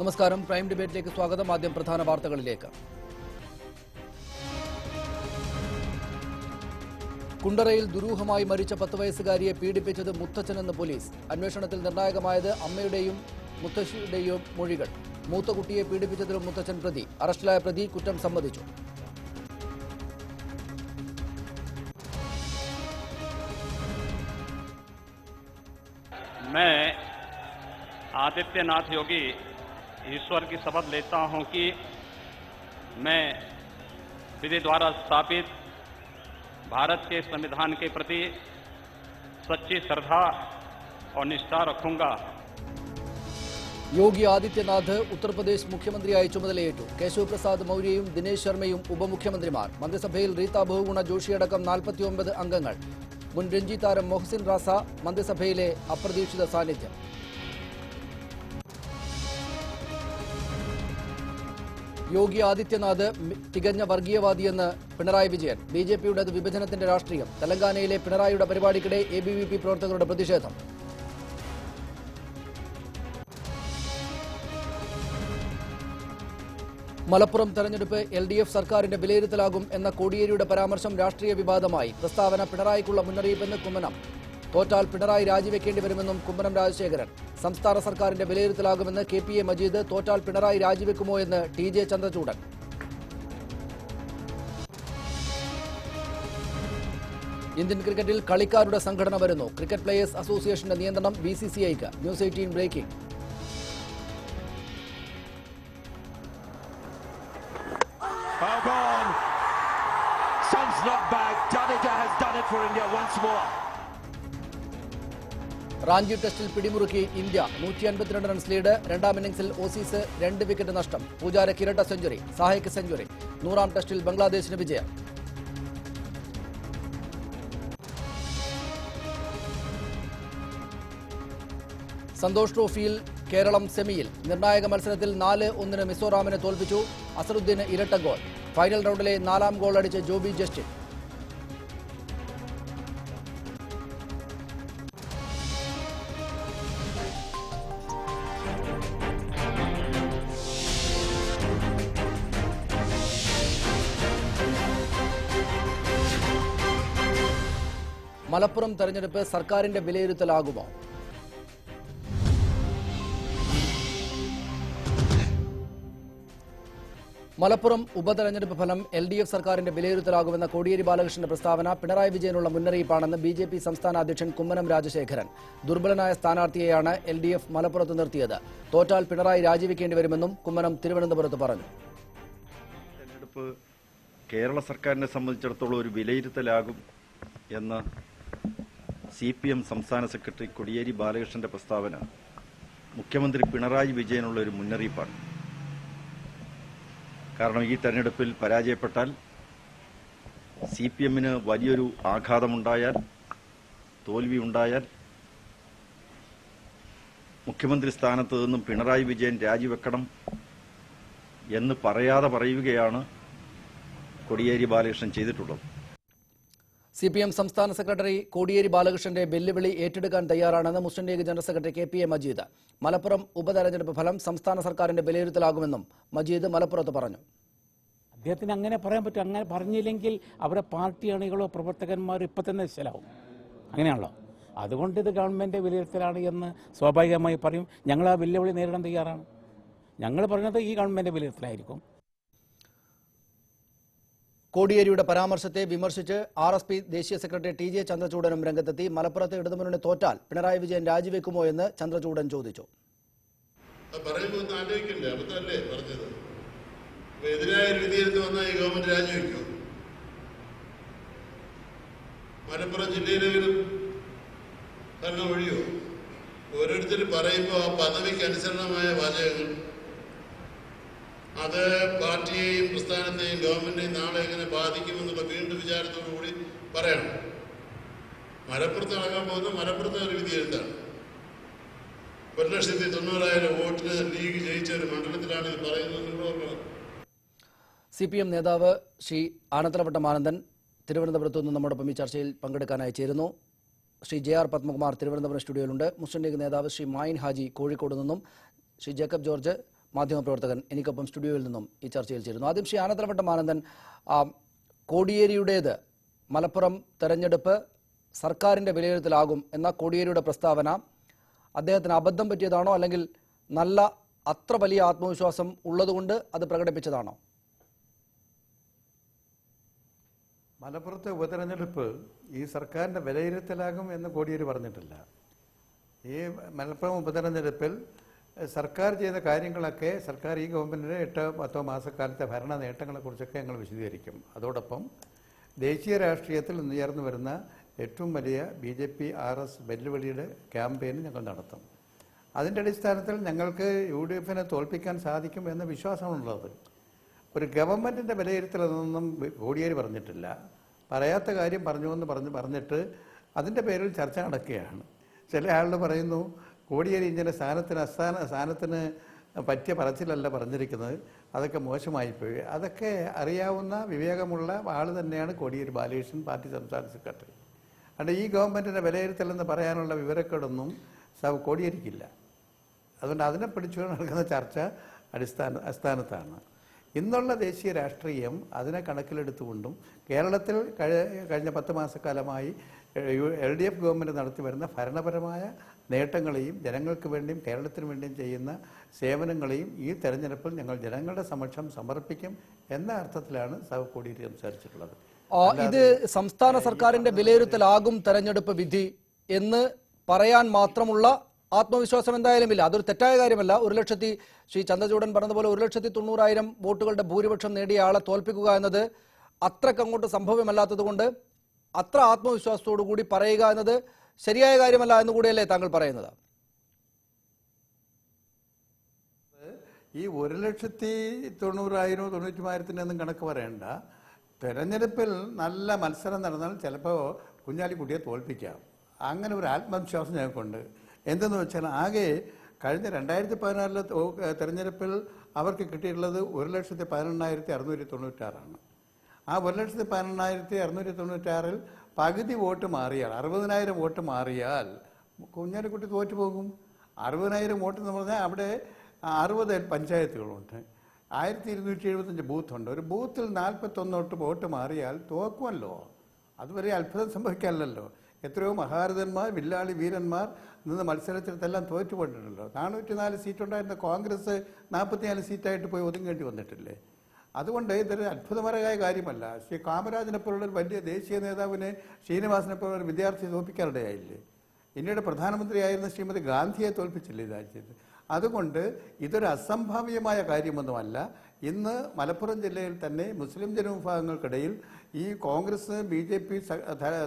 നമസ്കാരം. പ്രൈം ഡിബേറ്റിലേക്ക് സ്വാഗതം. ആദ്യം പ്രധാന വാർത്തകളിലേക്ക്. കുണ്ടറയിൽ ദുരൂഹമായി മരിച്ച 10 വയസ്സുകാരിയെ പീഡിപ്പിച്ചത് മുത്തച്ഛനെന്ന് പോലീസ്. അന്വേഷണത്തിൽ നിർണായകമായത് അമ്മയുടെയും മുത്തശ്ശിയുടെയും മൊഴികൾ. മൂത്ത കുട്ടിയെ പീഡിപ്പിച്ചതിലും മുത്തച്ഛൻ പ്രതി. അറസ്റ്റിലായ പ്രതി കുറ്റം സമ്മതിച്ചു. मैं आदित्यनाथ योगी ईश्वर की शपथ लेता हूं कि मैं विधि द्वारा स्थापित भारत के संविधान के प्रति सच्ची श्रद्धा और निष्ठा रखूंगा. യോഗി ആദിത്യനാഥ് ഉത്തർപ്രദേശ് മുഖ്യമന്ത്രിയായി ചുമതലയേറ്റു. കേശവ് പ്രസാദ് മൗര്യയും ദിനേശ് ശർമ്മയും ഉപമുഖ്യമന്ത്രിമാർ. മന്ത്രിസഭയിൽ റീത്ത ബഹുഗുണ ജോഷിയടക്കം 49 അംഗങ്ങൾ. മുൻ രഞ്ജി താരം മൊഹസിൻ റാസ മന്ത്രിസഭയിലെ അപ്രതീക്ഷിത സാന്നിധ്യം. യോഗി ആദിത്യനാഥ് തികഞ്ഞ വർഗീയവാദിയെന്ന് പിണറായി വിജയൻ. ബിജെപിയുടേത് വിഭജനത്തിന്റെ രാഷ്ട്രീയം. തെലങ്കാനയിലെ പിണറായിയുടെ പരിപാടിക്കിടെ എബിവിപി പ്രവർത്തകരുടെ പ്രതിഷേധം. മലപ്പുറം തെരഞ്ഞെടുപ്പ് LDF സർക്കാരിന്റെ വിലയിരുത്തലാകും എന്ന കോടിയേരിയുടെ പരാമർശം രാഷ്ട്രീയ വിവാദമായി. പ്രസ്താവന പിണറായിക്കുള്ള മുന്നറിയിപ്പെന്ന് കുമ്മനം. തോറ്റാൽ പിണറായി രാജിവെക്കേണ്ടി വരുമെന്നും കുമ്മനം രാജശേഖരൻ. സംസ്ഥാന സർക്കാരിന്റെ വിലയിരുത്തലാകുമെന്ന് KPA മജീദ്. തോറ്റാൽ പിണറായി രാജിവെക്കുമോ എന്ന് TJ ചന്ദ്രചൂഡൻ. ഇന്ത്യൻ ക്രിക്കറ്റിൽ കളിക്കാരുടെ സംഘടന വരുന്നു. ക്രിക്കറ്റ് പ്ലേയേഴ്സ് അസോസിയേഷന്റെ നിയന്ത്രണം BCCIക്ക്. News 18 breaking. Oh, gone. Sun's not back. Jadeja has done it for India once more. Ranchi ടെസ്റ്റിൽ പിടിമുറുക്കി ഇന്ത്യ. 152 runs lead. രണ്ടാം ഇന്നിംഗ്സിൽ ഓസീസ് 2 വിക്കറ്റ് നഷ്ടം. പൂജാരയ്ക്ക് ഇരട്ട സെഞ്ചുറി. സാഹയ്ക്ക് സെഞ്ചുറി. 100ാം ടെസ്റ്റിൽ ബംഗ്ലാദേശിന് വിജയം. സന്തോഷ് ട്രോഫിയിൽ കേരളം സെമിയിൽ. നിർണായക മത്സരത്തിൽ 4-1 മിസോറാമിനെ തോൽപ്പിച്ചു. അസറുദ്ദീന് ഇരട്ട ഗോൾ. ഫൈനൽ റൗണ്ടിലെ 4ാം ഗോൾ അടിച്ച് ജോബി ജസ്റ്റിൻ. മലപ്പുറം തെരഞ്ഞെടുപ്പ് സർക്കാരിന്റെ വിലയിരുത്തലാകുമോ? മലപ്പുറം ഉപതെരഞ്ഞെടുപ്പ് ഫലം LDF സർക്കാരിന്റെ വിലയിരുത്തലാകുമെന്ന കോടിയേരി ബാലകൃഷ്ണന്റെ പ്രസ്താവന പിണറായി വിജയനുള്ള മുന്നറിയിപ്പാണെന്ന് BJP സംസ്ഥാന അധ്യക്ഷൻ കുമ്മനം രാജശേഖരൻ. ദുർബലനായ സ്ഥാനാർത്ഥിയെയാണ് LDF മലപ്പുറത്ത് നിർത്തിയത്. തോറ്റാൽ പിണറായി രാജിവെക്കേണ്ടി വരുമെന്നും കുമ്മനം തിരുവനന്തപുരത്ത് പറഞ്ഞു. തെരഞ്ഞെടുപ്പ് കേരള സർക്കാരിനെ സംബന്ധിച്ചിടത്തോളം ഒരു വിലയിരുത്തലാകും എന്ന CPM സംസ്ഥാന സെക്രട്ടറി കോടിയേരി ബാലകൃഷ്ണന്റെ പ്രസ്താവന മുഖ്യമന്ത്രി പിണറായി വിജയനുള്ള ഒരു മുന്നറിയിപ്പാണ്. കാരണം ഈ തെരഞ്ഞെടുപ്പിൽ പരാജയപ്പെട്ടാൽ CPMന് വലിയൊരു ആഘാതമുണ്ടായാൽ, തോൽവിയുണ്ടായാൽ മുഖ്യമന്ത്രി സ്ഥാനത്ത് നിന്നും പിണറായി വിജയൻ രാജിവെക്കണം എന്ന് പറയാതെ പറയുകയാണ് കോടിയേരി ബാലകൃഷ്ണൻ ചെയ്തിട്ടുള്ളത്. CPM സംസ്ഥാന സെക്രട്ടറി കോടിയേരി ബാലകൃഷ്ണന്റെ വെല്ലുവിളി ഏറ്റെടുക്കാൻ തയ്യാറാണെന്ന് Muslim League general secretary KPA Majeed. Malappuram ഉപതെരഞ്ഞെടുപ്പ് ഫലം സംസ്ഥാന സർക്കാരിന്റെ വിലയിരുത്തലാകുമെന്നും മജീദ് മലപ്പുറത്ത് പറഞ്ഞു. അദ്ദേഹത്തിന് അങ്ങനെ പറയാൻ പറ്റും. അങ്ങനെ പറഞ്ഞില്ലെങ്കിൽ അവരുടെ പാർട്ടി അണികളോ പ്രവർത്തകന്മാരോ ഇപ്പം തന്നെ ശലാവും. അങ്ങനെയാണല്ലോ. അതുകൊണ്ട് ഇത് ഗവൺമെൻറ് വിലയിരുത്തലാണ് എന്ന് സ്വാഭാവികമായി പറയും. ഞങ്ങൾ ആ വെല്ലുവിളി നേരിടാൻ തയ്യാറാണ്. ഞങ്ങൾ പറയുന്നത് ഈ ഗവൺമെൻറ് വിലയിരുത്തലായിരിക്കും. കോടിയേരിയുടെ പരാമർശത്തെ വിമർശിച്ച് RSP ദേശീയ സെക്രട്ടറി TJ ചന്ദ്രചൂഡനും രംഗത്തെത്തി. മലപ്പുറത്ത് ഇടതുമുന്നണി തോറ്റാൽ പിണറായി വിജയൻ രാജിവെക്കുമോ എന്ന് ചന്ദ്രചൂഡൻ ചോദിച്ചു. മലപ്പുറം ജില്ലയിലെങ്കിലും ഭരണം ഒഴിയോ? ഓരോരുത്തർ പറയുമ്പോൾ ആ പദവിക്ക് അനുസരണമായ വാചകങ്ങൾ അത് പാർട്ടിയെയും പ്രസ്ഥാനത്തെയും ഗവൺമെന്റിനെയും നാളെ എങ്ങനെ ബാധിക്കുമെന്നുള്ള വീണ്ടും വിചാരത്തോടുകൂടി പറയണം. മലപ്പുറത്ത് നടക്കാൻ പോകുന്ന മലപ്പുറത്തെ ഒരു വിധി എഴുത്താണ്. 1,90,000 വോട്ടിന് ലീഗ് ജയിച്ച ഒരു മണ്ഡലത്തിലാണ് ഇത് പറയുന്നത്. CPM നേതാവ് ശ്രീ ആനത്തലവട്ടം ആനന്ദൻ തിരുവനന്തപുരത്തു നിന്ന് നമ്മോടൊപ്പം ഈ ചർച്ചയിൽ പങ്കെടുക്കാനായി ചേരുന്നു. ശ്രീ JR പത്മകുമാർ തിരുവനന്തപുരം സ്റ്റുഡിയോയിലുണ്ട്. മുസ്ലിം ലീഗ് നേതാവ് ശ്രീ മായിൻ ഹാജി കോഴിക്കോട് നിന്നും, ശ്രീ ജേക്കബ് ജോർജ് മാധ്യമപ്രവർത്തകൻ എനിക്കൊപ്പം സ്റ്റുഡിയോയിൽ നിന്നും ഈ ചർച്ചയിൽ ചേരുന്നു. ആദ്യം ശ്രീ ആനത്തലവട്ടം ആനന്ദൻ, കോടിയേരിയുടേത് മലപ്പുറം തെരഞ്ഞെടുപ്പ് സർക്കാരിൻ്റെ വിലയിരുത്തലാകും എന്ന കോടിയേരിയുടെ പ്രസ്താവന അദ്ദേഹത്തിന് അബദ്ധം പറ്റിയതാണോ, അല്ലെങ്കിൽ നല്ല അത്ര വലിയ ആത്മവിശ്വാസം ഉള്ളതുകൊണ്ട് അത് പ്രകടിപ്പിച്ചതാണോ? മലപ്പുറത്തെ ഉപതെരഞ്ഞെടുപ്പ് ഈ സർക്കാരിൻ്റെ വിലയിരുത്തലാകും എന്ന് കോടിയേരി പറഞ്ഞിട്ടില്ല. ഈ മലപ്പുറം ഉപതെരഞ്ഞെടുപ്പിൽ സർക്കാർ ചെയ്ത കാര്യങ്ങളൊക്കെ, സർക്കാർ ഈ ഗവൺമെൻറ്റിൻ്റെ 8-10 മാസക്കാലത്തെ ഭരണ നേട്ടങ്ങളെക്കുറിച്ചൊക്കെ ഞങ്ങൾ വിശദീകരിക്കും. അതോടൊപ്പം ദേശീയ രാഷ്ട്രീയത്തിൽ ഉയർന്നു വരുന്ന ഏറ്റവും വലിയ BJP RS വെല്ലുവിളിയുടെ ക്യാമ്പയിൻ ഞങ്ങൾ നടത്തും. അതിൻ്റെ അടിസ്ഥാനത്തിൽ ഞങ്ങൾക്ക് UDF-നെ തോൽപ്പിക്കാൻ സാധിക്കും എന്ന വിശ്വാസമാണുള്ളത്. ഒരു ഗവൺമെൻറ്റിൻ്റെ വിലയിരുത്തലൊന്നും കോടിയേരി പറഞ്ഞിട്ടില്ല. പറയാത്ത കാര്യം പറഞ്ഞിട്ട് അതിൻ്റെ പേരിൽ ചർച്ച നടക്കുകയാണ്. ചില ആളുകൾ പറയുന്നു കോടിയേരി ഇങ്ങനെ സ്ഥാനത്തിന് പറ്റിയ പറച്ചിലല്ല പറഞ്ഞിരിക്കുന്നത്, അതൊക്കെ മോശമായിപ്പോയി. അതൊക്കെ അറിയാവുന്ന വിവേകമുള്ള ആൾ തന്നെയാണ് കോടിയേരി ബാലകൃഷ്ണൻ, പാർട്ടി സംസ്ഥാന സെക്രട്ടറി. അതുകൊണ്ട് ഈ ഗവൺമെൻറ്റിൻ്റെ വിലയിരുത്തലെന്ന് പറയാനുള്ള വിവരക്കേടൊന്നും കോടിയേരിക്കില്ല. അതുകൊണ്ട് അതിനെ പിടിച്ചു നടക്കുന്ന ചർച്ച അസ്ഥാനത്താണ്. ഇന്നുള്ള ദേശീയ രാഷ്ട്രീയം അതിനെ കണക്കിലെടുത്തുകൊണ്ടും കേരളത്തിൽ കഴിഞ്ഞ 10 മാസക്കാലമായി LDF ഗവൺമെൻറ് നടത്തി വരുന്ന ഭരണപരമായ നേട്ടങ്ങളെയും ജനങ്ങൾക്ക് വേണ്ടിയും കേരളത്തിന് വേണ്ടിയും ചെയ്യുന്ന സേവനങ്ങളെയും ഈ തെരഞ്ഞെടുപ്പിൽ ഞങ്ങൾ ജനങ്ങളുടെ സമക്ഷം സമർപ്പിക്കും എന്ന അർത്ഥത്തിലാണ് കോടിയേരി സംസാരിച്ചിട്ടുള്ളത്. ഇത് സംസ്ഥാന സർക്കാരിന്റെ വിലയിരുത്തലാകും തെരഞ്ഞെടുപ്പ് വിധി എന്ന് പറയാൻ മാത്രമുള്ള ആത്മവിശ്വാസം എന്തായാലും ഇല്ല. അതൊരു തെറ്റായ കാര്യമല്ല. ശ്രീ ചന്ദ്രചൂഡൻ പറഞ്ഞതുപോലെ 1,90,000 വോട്ടുകളുടെ ഭൂരിപക്ഷം നേടിയ ആളെ തോൽപ്പിക്കുക എന്നത് അത്രക്കങ്ങോട്ട് സംഭവ്യമല്ലാത്തത് കൊണ്ട് അത്ര ആത്മവിശ്വാസത്തോടു കൂടി പറയുക എന്നത് ശരിയായ കാര്യമല്ല എന്നുകൂടിയല്ലേ താങ്കൾ പറയുന്നത്? ഈ 1,90,000 93,000 കണക്ക് പറയണ്ട. തെരഞ്ഞെടുപ്പിൽ നല്ല മത്സരം നടന്നാൽ ചിലപ്പോൾ കുഞ്ഞാലിക്കുട്ടിയെ തോൽപ്പിക്കാം. അങ്ങനെ ഒരു ആത്മവിശ്വാസം ഞങ്ങൾക്കുണ്ട്. എന്തെന്ന് വെച്ചാൽ ആകെ കഴിഞ്ഞ 2016 തെരഞ്ഞെടുപ്പിൽ അവർക്ക് കിട്ടിയിട്ടുള്ളത് 1,18,696. ആ 1,18,696 പകുതി വോട്ട് മാറിയാൽ 60,000 വോട്ട് മാറിയാൽ കുഞ്ഞാലിക്കുട്ടി തോറ്റു പോകും. 60,000 വോട്ട് എന്ന് പറഞ്ഞാൽ അവിടെ 60 പഞ്ചായത്തുകളുണ്ട്, 1275 ബൂത്തുണ്ട്. ഒരു ബൂത്തിൽ 41 വോട്ട് മാറിയാൽ തോക്കുമല്ലോ. അതുവരെ അത്ഭുതം സംഭവിക്കാനല്ലോ. എത്രയോ മഹാരഥന്മാർ, വില്ലാളി വീരന്മാർ നിന്ന് മത്സരത്തിലെല്ലാം തോറ്റുപോയിട്ടുണ്ടല്ലോ. 404 സീറ്റുണ്ടായിരുന്ന കോൺഗ്രസ് 44 സീറ്റായിട്ട് പോയി ഒതുങ്ങേണ്ടി വന്നിട്ടില്ലേ? അതുകൊണ്ട് ഇതൊരു അത്ഭുതകരമായ കാര്യമല്ല. ശ്രീ കാമരാജനെ പോലുള്ള ഒരു വലിയ ദേശീയ നേതാവിനെ, ശ്രീനിവാസനെ പോലുള്ള ഒരു വിദ്യാർത്ഥിയെ തോൽപ്പിക്കാനിടയായില്ലേ? പിന്നീട് പ്രധാനമന്ത്രിയായിരുന്ന ശ്രീമതി ഗാന്ധിയെ തോൽപ്പിച്ചില്ലേ രാജ്യത്ത്? അതുകൊണ്ട് ഇതൊരു അസംഭാവ്യമായ കാര്യമൊന്നുമല്ല. ഇന്ന് മലപ്പുറം ജില്ലയിൽ തന്നെ മുസ്ലിം ജനവിഭാഗങ്ങൾക്കിടയിൽ ഈ കോൺഗ്രസ് BJP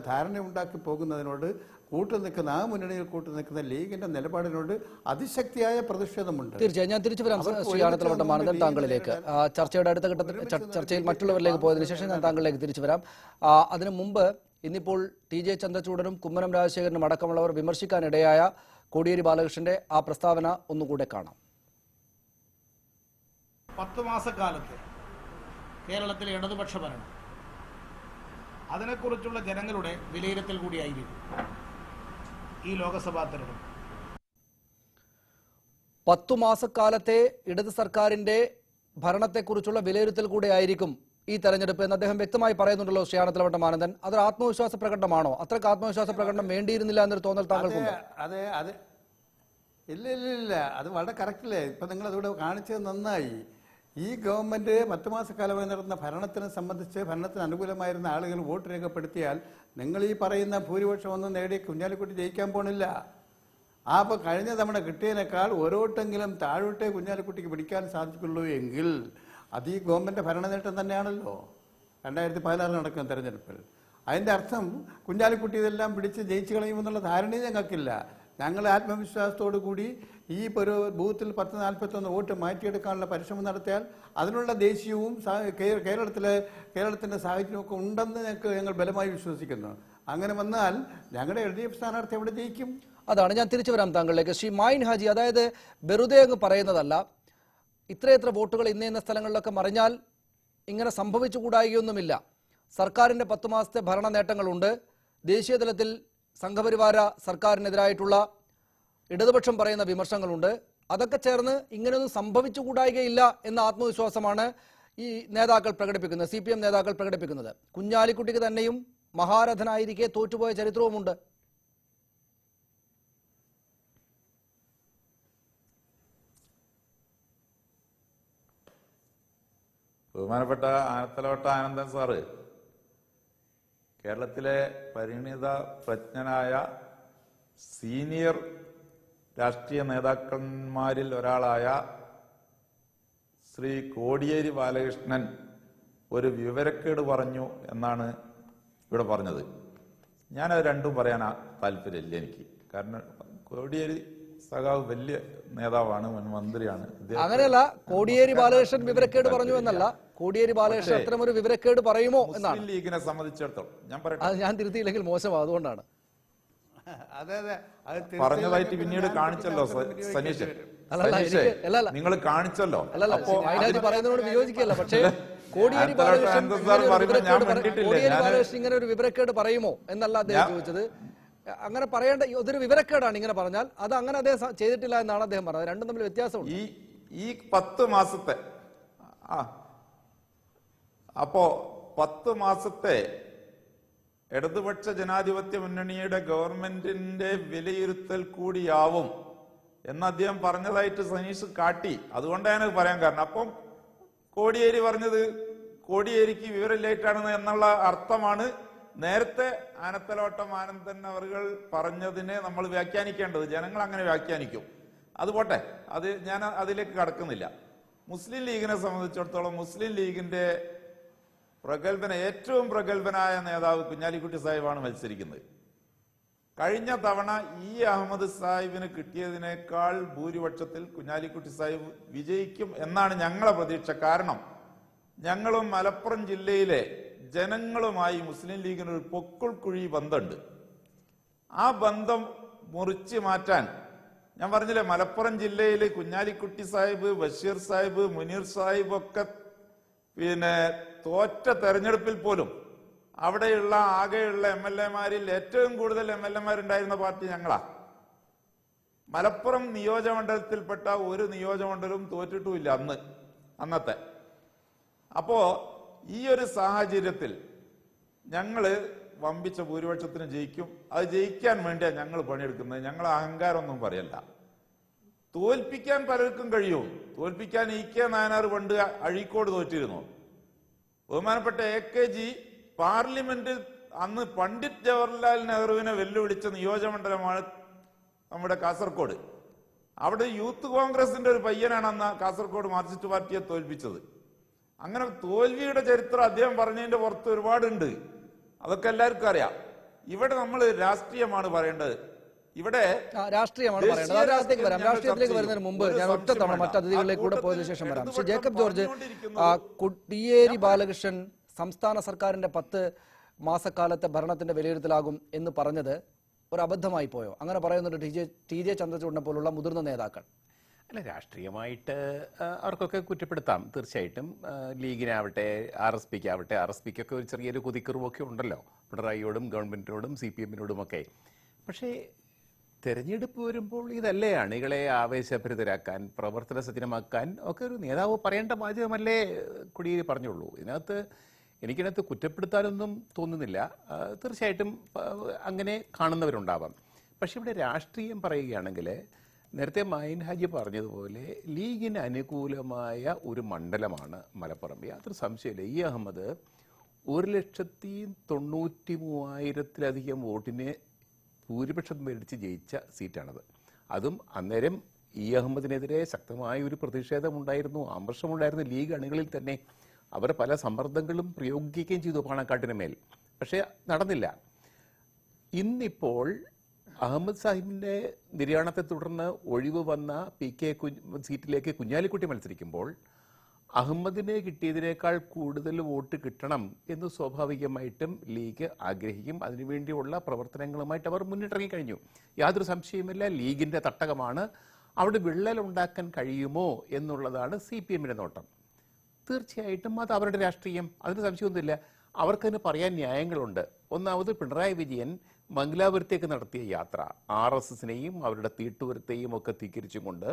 ധാരണയുണ്ടാക്കി പോകുന്നതിനോട് കൂട്ടുനിൽക്കുന്ന, ആ മുന്നണിയിൽ കൂട്ടുനിൽക്കുന്ന ലീഗിന്റെ നിലപാടിനോട് അതിശക്തിയായ പ്രതിഷേധമുണ്ട്. തീർച്ചയായും ഞാൻ തിരിച്ചു വരാം ശ്രീ ആനത്തലവട്ടം ആനന്ദൻ താങ്കളിലേക്ക്. ചർച്ചയുടെ അടുത്ത ഘട്ടത്തിൽ ചർച്ചയിൽ മറ്റുള്ളവരിലേക്ക് പോയതിനു ശേഷം ഞാൻ താങ്കളിലേക്ക് തിരിച്ചു വരാം. അതിനു മുമ്പ് ഇന്നിപ്പോൾ TJ ചന്ദ്രചൂഡനും കുമ്മനം രാജശേഖരനും അടക്കമുള്ളവർ വിമർശിക്കാനിടയായ കോടിയേരി ബാലകൃഷ്ണന്റെ ആ പ്രസ്താവന ഒന്നുകൂടെ കാണാം. 10 മാസക്കാലത്ത് കേരളത്തിലെ ഇടതുപക്ഷ ഭരണം, അതിനെക്കുറിച്ചുള്ള ജനങ്ങളുടെ വിലയിരുത്തൽ കൂടിയായിരിക്കും ഈ ലോക്സഭാ തെരഞ്ഞെടുപ്പ്. 10 മാസക്കാലത്തെ ഇടത് സർക്കാരിന്റെ ഭരണത്തെക്കുറിച്ചുള്ള വിലയിരുത്തൽ കൂടെ ആയിരിക്കും ഈ തെരഞ്ഞെടുപ്പ് എന്ന് അദ്ദേഹം വ്യക്തമായി പറയുന്നുണ്ടല്ലോ ശ്രീ ആനത്തലവട്ടം ആനന്ദൻ. അതൊരു ആത്മവിശ്വാസ പ്രകടനമാണോ? അത്രക്ക് ആത്മവിശ്വാസ പ്രകടനം വേണ്ടിയിരുന്നില്ല എന്നൊരു തോന്നൽ താങ്കൾക്കുണ്ടോ? അതെ, ഇല്ല, അത് വളരെ കറക്റ്റല്ലേ. ഇപ്പം നിങ്ങൾ അതിവിടെ കാണിച്ചത് നന്നായി. ഈ ഗവൺമെൻറ് 10 മാസക്കാലമായി നടന്ന ഭരണത്തിനെ സംബന്ധിച്ച് ഭരണത്തിന് അനുകൂലമായിരുന്ന ആളുകൾ വോട്ട് രേഖപ്പെടുത്തിയാൽ നിങ്ങൾ ഈ പറയുന്ന ഭൂരിപക്ഷം ഒന്നും നേടി കുഞ്ഞാലിക്കുട്ടി ജയിക്കാൻ പോണില്ല. അപ്പോൾ കഴിഞ്ഞ തവണ കിട്ടിയതിനേക്കാൾ ഓരോട്ടെങ്കിലും താഴോട്ടേ കുഞ്ഞാലിക്കുട്ടിക്ക് പിടിക്കാൻ സാധിക്കുള്ളൂ എങ്കിൽ അത് ഈ ഗവൺമെൻറ് ഭരണ നേട്ടം തന്നെയാണല്ലോ 2016 നടക്കുന്ന തെരഞ്ഞെടുപ്പിൽ. അതിൻ്റെ അർത്ഥം കുഞ്ഞാലിക്കുട്ടി ഇതെല്ലാം പിടിച്ച് ജയിച്ചു കളയുമെന്നുള്ള ധാരണയും ഞങ്ങൾക്കില്ല. ഞങ്ങൾ ആത്മവിശ്വാസത്തോടു കൂടി ഈ ഒരു ബൂത്തിൽ 1041 വോട്ട് മാറ്റിയെടുക്കാനുള്ള പരിശ്രമം നടത്തിയാൽ അതിനുള്ള ദേശീയവും കേരളത്തിൻ്റെ സാഹചര്യമൊക്കെ ഉണ്ടെന്ന് ഞങ്ങൾ ബലമായി വിശ്വസിക്കുന്നു. അങ്ങനെ വന്നാൽ ഞങ്ങളുടെ LDF സ്ഥാനാർത്ഥി എവിടെ ജയിക്കും? അതാണ് ഞാൻ തിരിച്ചു വരാം താങ്കളിലേക്ക്. ശ്രീ മായിൻ ഹാജി, അതായത് വെറുതെ അങ്ങ് പറയുന്നതല്ല, ഇത്രയെത്ര വോട്ടുകൾ ഇന്ന സ്ഥലങ്ങളിലൊക്കെ മറിഞ്ഞാൽ ഇങ്ങനെ സംഭവിച്ചുകൂടായികയൊന്നുമില്ല. സർക്കാരിൻ്റെ 10 മാസത്തെ ഭരണ നേട്ടങ്ങളുണ്ട്. ദേശീയ തലത്തിൽ സംഘപരിവാര സർക്കാരിനെതിരായിട്ടുള്ള ഇടതുപക്ഷം പറയുന്ന വിമർശനങ്ങളുണ്ട്. അതൊക്കെ ചേർന്ന് ഇങ്ങനെയൊന്നും സംഭവിച്ചുകൂടായികയില്ല എന്ന ആത്മവിശ്വാസമാണ് ഈ നേതാക്കൾ പ്രകടിപ്പിക്കുന്നത്, CPM നേതാക്കൾ പ്രകടിപ്പിക്കുന്നത്. കുഞ്ഞാലിക്കുട്ടിക്ക് തന്നെയും മഹാരഥനായിരിക്കെ തോറ്റുപോയ ചരിത്രവുമുണ്ട്. ബഹുമാനപ്പെട്ട ആനത്തലവട്ട ആനന്ദൻ സാറ് കേരളത്തിലെ പരിണിത പ്രജ്ഞനായ സീനിയർ രാഷ്ട്രീയ നേതാക്കന്മാരിൽ ഒരാളായ ശ്രീ കോടിയേരി ബാലകൃഷ്ണൻ ഒരു വിവരക്കേട് പറഞ്ഞു എന്നാണ് ഇവിടെ പറഞ്ഞത്. ഞാനത് രണ്ടും പറയാൻ താല്പര്യമില്ല എനിക്ക്. കാരണം കോടിയേരി സഖാവ് വലിയ നേതാവാണ്, മുൻ മന്ത്രിയാണ്. അങ്ങനെയല്ല, കോടിയേരി ബാലകൃഷ്ണൻ വിവരക്കേട് പറഞ്ഞു എന്നല്ല, കോടിയേരി ബാലകൃഷ്ണൻ അത്തരം ഒരു വിവരക്കേട് പറയുമോ എന്നാണ്. മുസ്ലിം ലീഗിനെ സംബന്ധിച്ചിടത്തോളം ഞാൻ പറയട്ടെ, അത് ഞാൻ തിരുത്തിയില്ലെങ്കിൽ മോശം, അതുകൊണ്ടാണ് പറഞ്ഞതായിട്ട് പിന്നീട് കാണിച്ചല്ലോ സനീഷ്, നിങ്ങൾ കാണിച്ചല്ലോ. പറയുന്നതോട് വിയോജിക്കല്ല, പക്ഷേ കോടിയേരി ബാലകൃഷ്ണൻ ഇങ്ങനെ ഒരു വിവരക്കേട് പറയുമോ എന്നല്ല അദ്ദേഹം ചോദിച്ചത്. അങ്ങനെ പറയേണ്ട അതൊരു വിവരക്കേടാണ് ഇങ്ങനെ പറഞ്ഞാൽ. അത് അങ്ങനെ അദ്ദേഹം ചെയ്തിട്ടില്ല എന്നാണ് അദ്ദേഹം പറഞ്ഞത്. രണ്ടും തമ്മിൽ വ്യത്യാസമുണ്ട്. ഈ 10 മാസത്തെ അപ്പോ 10 മാസത്തെ ഇടതുപക്ഷ ജനാധിപത്യ മുന്നണിയുടെ ഗവൺമെന്റിന്റെ വിലയിരുത്തൽ കൂടിയാവും എന്ന് അദ്ദേഹം പറഞ്ഞതായിട്ട് സനീഷ് കാട്ടി. അതുകൊണ്ടാണ് പറയാൻ കാരണം. അപ്പം കോടിയേരി പറഞ്ഞത് കോടിയേരിക്ക് വിവരമില്ലായിട്ടാണ് എന്നുള്ള അർത്ഥമാണ് നേരത്തെ ആനത്തലോട്ടം ആനന്ദൻ അവർ പറഞ്ഞതിനെ നമ്മൾ വ്യാഖ്യാനിക്കേണ്ടത്. ജനങ്ങൾ അങ്ങനെ വ്യാഖ്യാനിക്കും. അത് പോട്ടെ, അത് ഞാൻ അതിലേക്ക് കടക്കുന്നില്ല. മുസ്ലിം ലീഗിനെ സംബന്ധിച്ചിടത്തോളം മുസ്ലിം ലീഗിന്റെ ഏറ്റവും പ്രഗത്ഭനായ നേതാവ് കുഞ്ഞാലിക്കുട്ടി സാഹിബാണ് മത്സരിക്കുന്നത്. കഴിഞ്ഞ തവണ അഹമ്മദ് സാഹിബിന് കിട്ടിയതിനേക്കാൾ ഭൂരിപക്ഷത്തിൽ കുഞ്ഞാലിക്കുട്ടി സാഹിബ് വിജയിക്കും എന്നാണ് ഞങ്ങളെ പ്രതീക്ഷ. കാരണം ഞങ്ങളും മലപ്പുറം ജില്ലയിലെ ജനങ്ങളുമായി മുസ്ലിം ലീഗിന് ഒരു പൊക്കിൾ കുഴി ബന്ധമുണ്ട്. ആ ബന്ധം മുറിച്ചു മാറ്റാൻ ഞാൻ പറഞ്ഞില്ലേ, മലപ്പുറം ജില്ലയിൽ കുഞ്ഞാലിക്കുട്ടി സാഹിബ്, ബഷീർ സാഹിബ്, മുനീർ സാഹിബ് ഒക്കെ തോറ്റ തെരഞ്ഞെടുപ്പിൽ പോലും അവിടെയുള്ള ആകെയുള്ള MLA-മാരിൽ ഏറ്റവും കൂടുതൽ MLA-മാരുണ്ടായിരുന്ന പാർട്ടി ഞങ്ങളാ. മലപ്പുറം നിയോജകമണ്ഡലത്തിൽപ്പെട്ട ഒരു നിയോജകമണ്ഡലവും തോറ്റിട്ടുമില്ല അന്നത്തെ. അപ്പോ ഈ ഒരു സാഹചര്യത്തിൽ ഞങ്ങള് വമ്പിച്ച ഭൂരിപക്ഷത്തിന് ജയിക്കും. അത് ജയിക്കാൻ വേണ്ടിയാണ് ഞങ്ങൾ പണിയെടുക്കുന്നത്. ഞങ്ങൾ അഹങ്കാരമൊന്നും പറയല്ല. തോൽപ്പിക്കാൻ പലർക്കും കഴിയും. തോൽപ്പിക്കാൻ EK നായനാർ പണ്ട് അഴീക്കോട് തോറ്റിരുന്നു. ബഹുമാനപ്പെട്ട AKG പാർലമെന്റിൽ അന്ന് പണ്ഡിറ്റ് ജവഹർലാൽ നെഹ്റുവിനെ വെല്ലുവിളിച്ച നിയോജകമണ്ഡലമാണ് നമ്മുടെ കാസർഗോഡ്. അവിടെ യൂത്ത് കോൺഗ്രസിന്റെ ഒരു പയ്യനാണ് അന്ന് കാസർഗോഡ് മാർക്സിസ്റ്റ് പാർട്ടിയെ തോൽപ്പിച്ചത്. അങ്ങനെ തോൽവിയുടെ ചരിത്രം അദ്ദേഹം പറഞ്ഞതിന്റെ പുറത്ത് ഒരുപാടുണ്ട്. അതൊക്കെ എല്ലാവർക്കും അറിയാം. ഇവിടെ നമ്മൾ രാഷ്ട്രീയമാണ് പറയേണ്ടത്. ഇവിടെ രാഷ്ട്രീയമാണ് പറയേണ്ടത്. രാഷ്ട്രീയത്തിലേക്ക് വരുന്നതിന് മുമ്പ് ഞാൻ ഒറ്റ തവണ മറ്റു അതിഥികളിലേക്ക് കൂടെ പോയതിനു ശേഷം വരാം. ശ്രീ ജേക്കബ് ജോർജ്, കോടിയേരി ബാലകൃഷ്ണൻ സംസ്ഥാന സർക്കാരിന്റെ 10 മാസക്കാലത്തെ ഭരണത്തിന്റെ വിലയിരുത്തലാകും എന്ന് പറഞ്ഞത് ഒരു അബദ്ധമായി പോയോ? അങ്ങനെ പറയുന്നുണ്ട് TJ ചന്ദ്രചൂഡിനെ പോലുള്ള മുതിർന്ന നേതാക്കൾ. അല്ല, രാഷ്ട്രീയമായിട്ട് അവർക്കൊക്കെ കുറ്റപ്പെടുത്താം തീർച്ചയായിട്ടും. ലീഗിനാവട്ടെ RSPക്കാവട്ടെ, RSPക്കൊക്കെ ഒരു ചെറിയൊരു കുതിക്കുറിവൊക്കെ ഉണ്ടല്ലോ പിണറായിയോടും ഗവൺമെന്റിനോടും CPM-നോടുമൊക്കെ. പക്ഷേ തെരഞ്ഞെടുപ്പ് വരുമ്പോൾ ഇതല്ലേ അണികളെ ആവേശഭരിതരാക്കാൻ, പ്രവർത്തന സജ്ജനമാക്കാൻ ഒക്കെ ഒരു നേതാവ് പറയേണ്ട ബാധ്യതമല്ലേ കോടിയേരി പറഞ്ഞുള്ളൂ. എനിക്കതിനകത്ത് കുറ്റപ്പെടുത്താനൊന്നും തോന്നുന്നില്ല. തീർച്ചയായിട്ടും അങ്ങനെ കാണുന്നവരുണ്ടാവാം. പക്ഷെ ഇവിടെ രാഷ്ട്രീയം പറയുകയാണെങ്കിൽ നേരത്തെ മൈൻ ഹാജി പറഞ്ഞതുപോലെ ലീഗിന് അനുകൂലമായ ഒരു മണ്ഡലമാണ് മലപ്പുറം. യാതൊരു സംശയമില്ല. അഹമ്മദ് 1,93,000-ലധികം വോട്ടിന് ഭൂരിപക്ഷം മേടിച്ച് ജയിച്ച സീറ്റാണത്. അതും അന്നേരം അഹമ്മദിനെതിരെ ശക്തമായ ഒരു പ്രതിഷേധമുണ്ടായിരുന്നു, ആമർശമുണ്ടായിരുന്നു ലീഗ് അണികളിൽ തന്നെ. അവർ പല സമ്മർദ്ദങ്ങളും പ്രയോഗിക്കുകയും ചെയ്തു പാണക്കാട്ടിന് മേൽ. പക്ഷേ നടന്നില്ല. ഇന്നിപ്പോൾ അഹമ്മദ് സാഹിബിന്റെ നിര്യാണത്തെ തുടർന്ന് ഒഴിവ് വന്ന PK സീറ്റിലേക്ക് കുഞ്ഞാലിക്കുട്ടി മത്സരിക്കുമ്പോൾ അഹമ്മദിന് കിട്ടിയതിനേക്കാൾ കൂടുതൽ വോട്ട് കിട്ടണം എന്ന് സ്വാഭാവികമായിട്ടും ലീഗ് ആഗ്രഹിക്കും. അതിനുവേണ്ടിയുള്ള പ്രവർത്തനങ്ങളുമായിട്ട് അവർ മുന്നിട്ടിറങ്ങി കഴിഞ്ഞു. യാതൊരു സംശയമില്ല, ലീഗിന്റെ തട്ടകമാണ്. അവിടെ വിള്ളലുണ്ടാക്കാൻ കഴിയുമോ എന്നുള്ളതാണ് CPM-ന്റെ നോട്ടം. തീർച്ചയായിട്ടും അത് അവരുടെ രാഷ്ട്രീയം, അതിന് സംശയമൊന്നുമില്ല. അവർക്കതിന് പറയാൻ ന്യായങ്ങളുണ്ട്. ഒന്നാമത് പിണറായി വിജയൻ മംഗലാപുരത്തേക്ക് നടത്തിയ യാത്ര RSSനെയും അവരുടെ തീട്ടൂരത്തെയും ഒക്കെ ധിക്കരിച്ചുകൊണ്ട്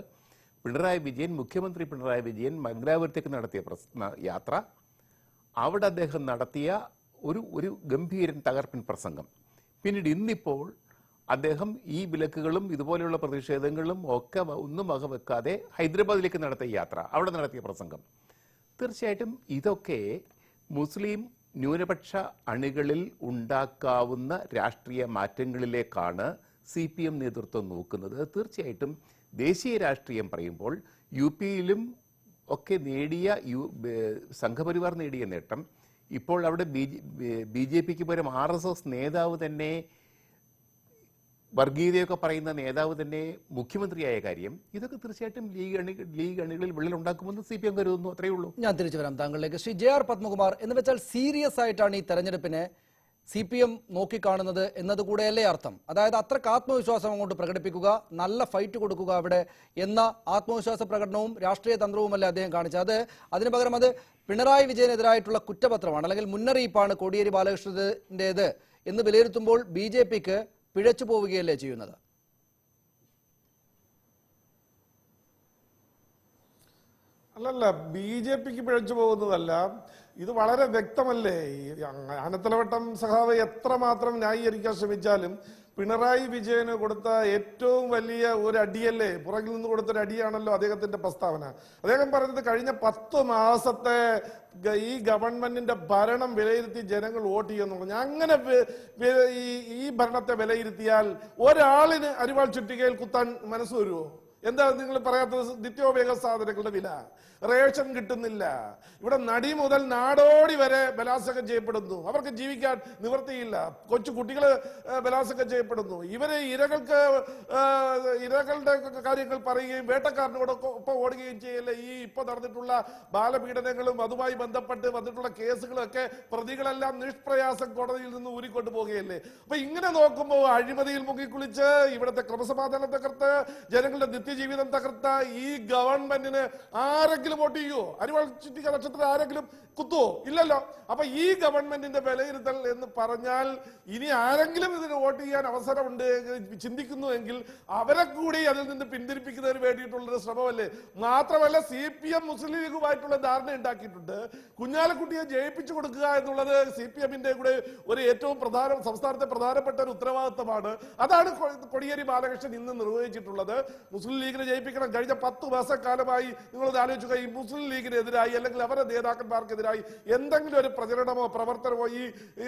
മുഖ്യമന്ത്രി പിണറായി വിജയൻ മംഗലാപുരത്തേക്ക് നടത്തിയ യാത്ര, അവിടെ അദ്ദേഹം നടത്തിയ ഒരു ഗംഭീരൻ തകർപ്പൻ പ്രസംഗം, പിന്നീട് ഇന്നിപ്പോൾ അദ്ദേഹം ഈ വിലക്കുകളും ഇതുപോലെയുള്ള പ്രതിഷേധങ്ങളും ഒക്കെ ഒന്നും വകവെക്കാതെ ഹൈദരാബാദിലേക്ക് നടത്തിയ യാത്ര, അവിടെ നടത്തിയ പ്രസംഗം, തീർച്ചയായിട്ടും ഇതൊക്കെ മുസ്ലിം ന്യൂനപക്ഷ അണികളിൽ ഉണ്ടാക്കാവുന്ന രാഷ്ട്രീയ മാറ്റങ്ങളിലേക്കാണ് CPM നേതൃത്വം നോക്കുന്നത്. തീർച്ചയായിട്ടും ദേശീയ രാഷ്ട്രീയം പറയുമ്പോൾ UP-യിലും ഒക്കെ നേടിയ സംഘപരിവാർ നേടിയ നേട്ടം, ഇപ്പോൾ അവിടെ BJP-ക്ക് പകരം RSS നേതാവ് തന്നെ, വർഗീയതയൊക്കെ പറയുന്ന നേതാവ് തന്നെ മുഖ്യമന്ത്രിയായ കാര്യം, ഇതൊക്കെ തീർച്ചയായിട്ടും ലീഗ് അണികളിൽ വിള്ളലുണ്ടാക്കുമെന്ന് CPM കരുതുന്നു. അത്രയേ ഉള്ളൂ. ഞാൻ തിരിച്ചു വരാം താങ്കളിലേക്ക്. ശ്രീ JR പത്മകുമാർ, എന്ന് വെച്ചാൽ സീരിയസ് ആയിട്ടാണ് ഈ തെരഞ്ഞെടുപ്പിനെ CPM നോക്കിക്കാണുന്നത് എന്നതുകൂടെയല്ലേ അർത്ഥം? അതായത് അത്രക്ക് ആത്മവിശ്വാസം അങ്ങോട്ട് പ്രകടിപ്പിക്കുക, നല്ല ഫൈറ്റ് കൊടുക്കുക അവിടെ എന്ന ആത്മവിശ്വാസ പ്രകടനവും രാഷ്ട്രീയ തന്ത്രവുമല്ല അദ്ദേഹം കാണിച്ചത്. അതിന് പകരം അത് പിണറായി വിജയനെതിരായിട്ടുള്ള കുറ്റപത്രമാണ്, അല്ലെങ്കിൽ മുന്നറിയിപ്പാണ് കോടിയേരി ബാലകൃഷ്ണന്റേത് എന്ന് വിലയിരുത്തുമ്പോൾ BJP-ക്ക് പിഴച്ചു പോവുകയല്ലേ ചെയ്യുന്നത്? അല്ലല്ല, BJP-ക്ക് പിഴച്ചു പോകുന്നതല്ല. ഇത് വളരെ വ്യക്തമല്ലേ. ആനത്തലവട്ടം സഖാവ് എത്രമാത്രം ന്യായീകരിക്കാൻ ശ്രമിച്ചാലും പിണറായി വിജയന് കൊടുത്ത ഏറ്റവും വലിയ ഒരു അടിയല്ലേ, പുറകിൽ നിന്ന് കൊടുത്തൊരു അടിയാണല്ലോ അദ്ദേഹത്തിന്റെ പ്രസ്താവന. അദ്ദേഹം പറഞ്ഞത് കഴിഞ്ഞ 10 മാസത്തെ ഈ ഗവൺമെന്റിന്റെ ഭരണം വിലയിരുത്തി ജനങ്ങൾ വോട്ട് ചെയ്യുന്നു. അങ്ങനെ ഈ ഭരണത്തെ വിലയിരുത്തിയാൽ ഒരാളിന് അരിവാൾ ചുറ്റികയിൽ കുത്താൻ മനസ്സ് വരുമോ? എന്താ നിങ്ങൾ പറയാത്തത്? നിത്യോപയോഗ സാധനങ്ങളുടെ വില, റേഷൻ കിട്ടുന്നില്ല, ഇവിടെ നടി മുതൽ നാടോടി വരെ ബലാത്സംഗം ചെയ്യപ്പെടുന്നു, അവർക്ക് ജീവിക്കാൻ നിവൃത്തിയില്ല, കൊച്ചു കുട്ടികൾ ബലാത്സംഗം ചെയ്യപ്പെടുന്നു. ഇവര് ഇരകളുടെ കാര്യങ്ങൾ പറയുകയും വേട്ടക്കാരനോടൊപ്പം ഓടുകയും ചെയ്യല്ലേ ഈ ഇപ്പൊ നടന്നിട്ടുള്ള ബാലപീഡനങ്ങളും അതുമായി ബന്ധപ്പെട്ട് വന്നിട്ടുള്ള കേസുകളും ഒക്കെ പ്രതികളെല്ലാം നിഷ്പ്രയാസം കോടതിയിൽ നിന്ന് ഊരിക്കൊണ്ടു പോകുകയല്ലേ. അപ്പൊ ഇങ്ങനെ നോക്കുമ്പോൾ അഴിമതിയിൽ മുങ്ങിക്കുളിച്ച് ഇവിടുത്തെ ക്രമസമാധാനം തകർത്ത് ജനങ്ങളുടെ നിത്യജീവിതം തകർത്ത ഈ ഗവൺമെന്റിന് ആരെങ്കിലും വോട്ട് ചെയ്യുമോ? അരിവാൾ ചുറ്റിക നക്ഷത്രം ആരെങ്കിലും കുത്തുവോ? ഇല്ലല്ലോ. അപ്പൊ ഈ ഗവൺമെന്റിന്റെ വിലയിരുത്തൽ എന്ന് പറഞ്ഞാൽ ഇനി ആരെങ്കിലും ഇതിന് വോട്ട് ചെയ്യാൻ അവസരമുണ്ട് ചിന്തിക്കുന്നുവെങ്കിൽ അവരെ കൂടി അതിൽ നിന്ന് പിന്തിരിപ്പിക്കുന്നതിന് വേണ്ടിയിട്ടുള്ളൊരു ശ്രമമല്ലേ. മാത്രമല്ല CPM മുസ്ലിം ലീഗുമായിട്ടുള്ള ധാരണ ഉണ്ടാക്കിയിട്ടുണ്ട്. കുഞ്ഞാലിക്കുട്ടിയെ ജയിപ്പിച്ചു കൊടുക്കുക എന്നുള്ളത് CPM-ന്റെ കൂടെ ഒരു ഏറ്റവും സംസ്ഥാനത്തെ പ്രധാനപ്പെട്ട ഒരു ഉത്തരവാദിത്തമാണ്. അതാണ് കോടിയേരി ബാലകൃഷ്ണൻ ഇന്ന് നിർവഹിച്ചിട്ടുള്ളത്. മുസ്ലിം ലീഗിനെ ജയിപ്പിക്കണം. കഴിഞ്ഞ 10 മാസക്കാലമായി നിങ്ങളത് ആലോചിക്കുക, ഈ മുസ്ലിം ലീഗിനെതിരായി അല്ലെങ്കിൽ അവരുടെ നേതാക്കന്മാർക്കെതിരായി എന്തെങ്കിലും ഒരു പ്രചരണമോ പ്രവർത്തനമോ ഈ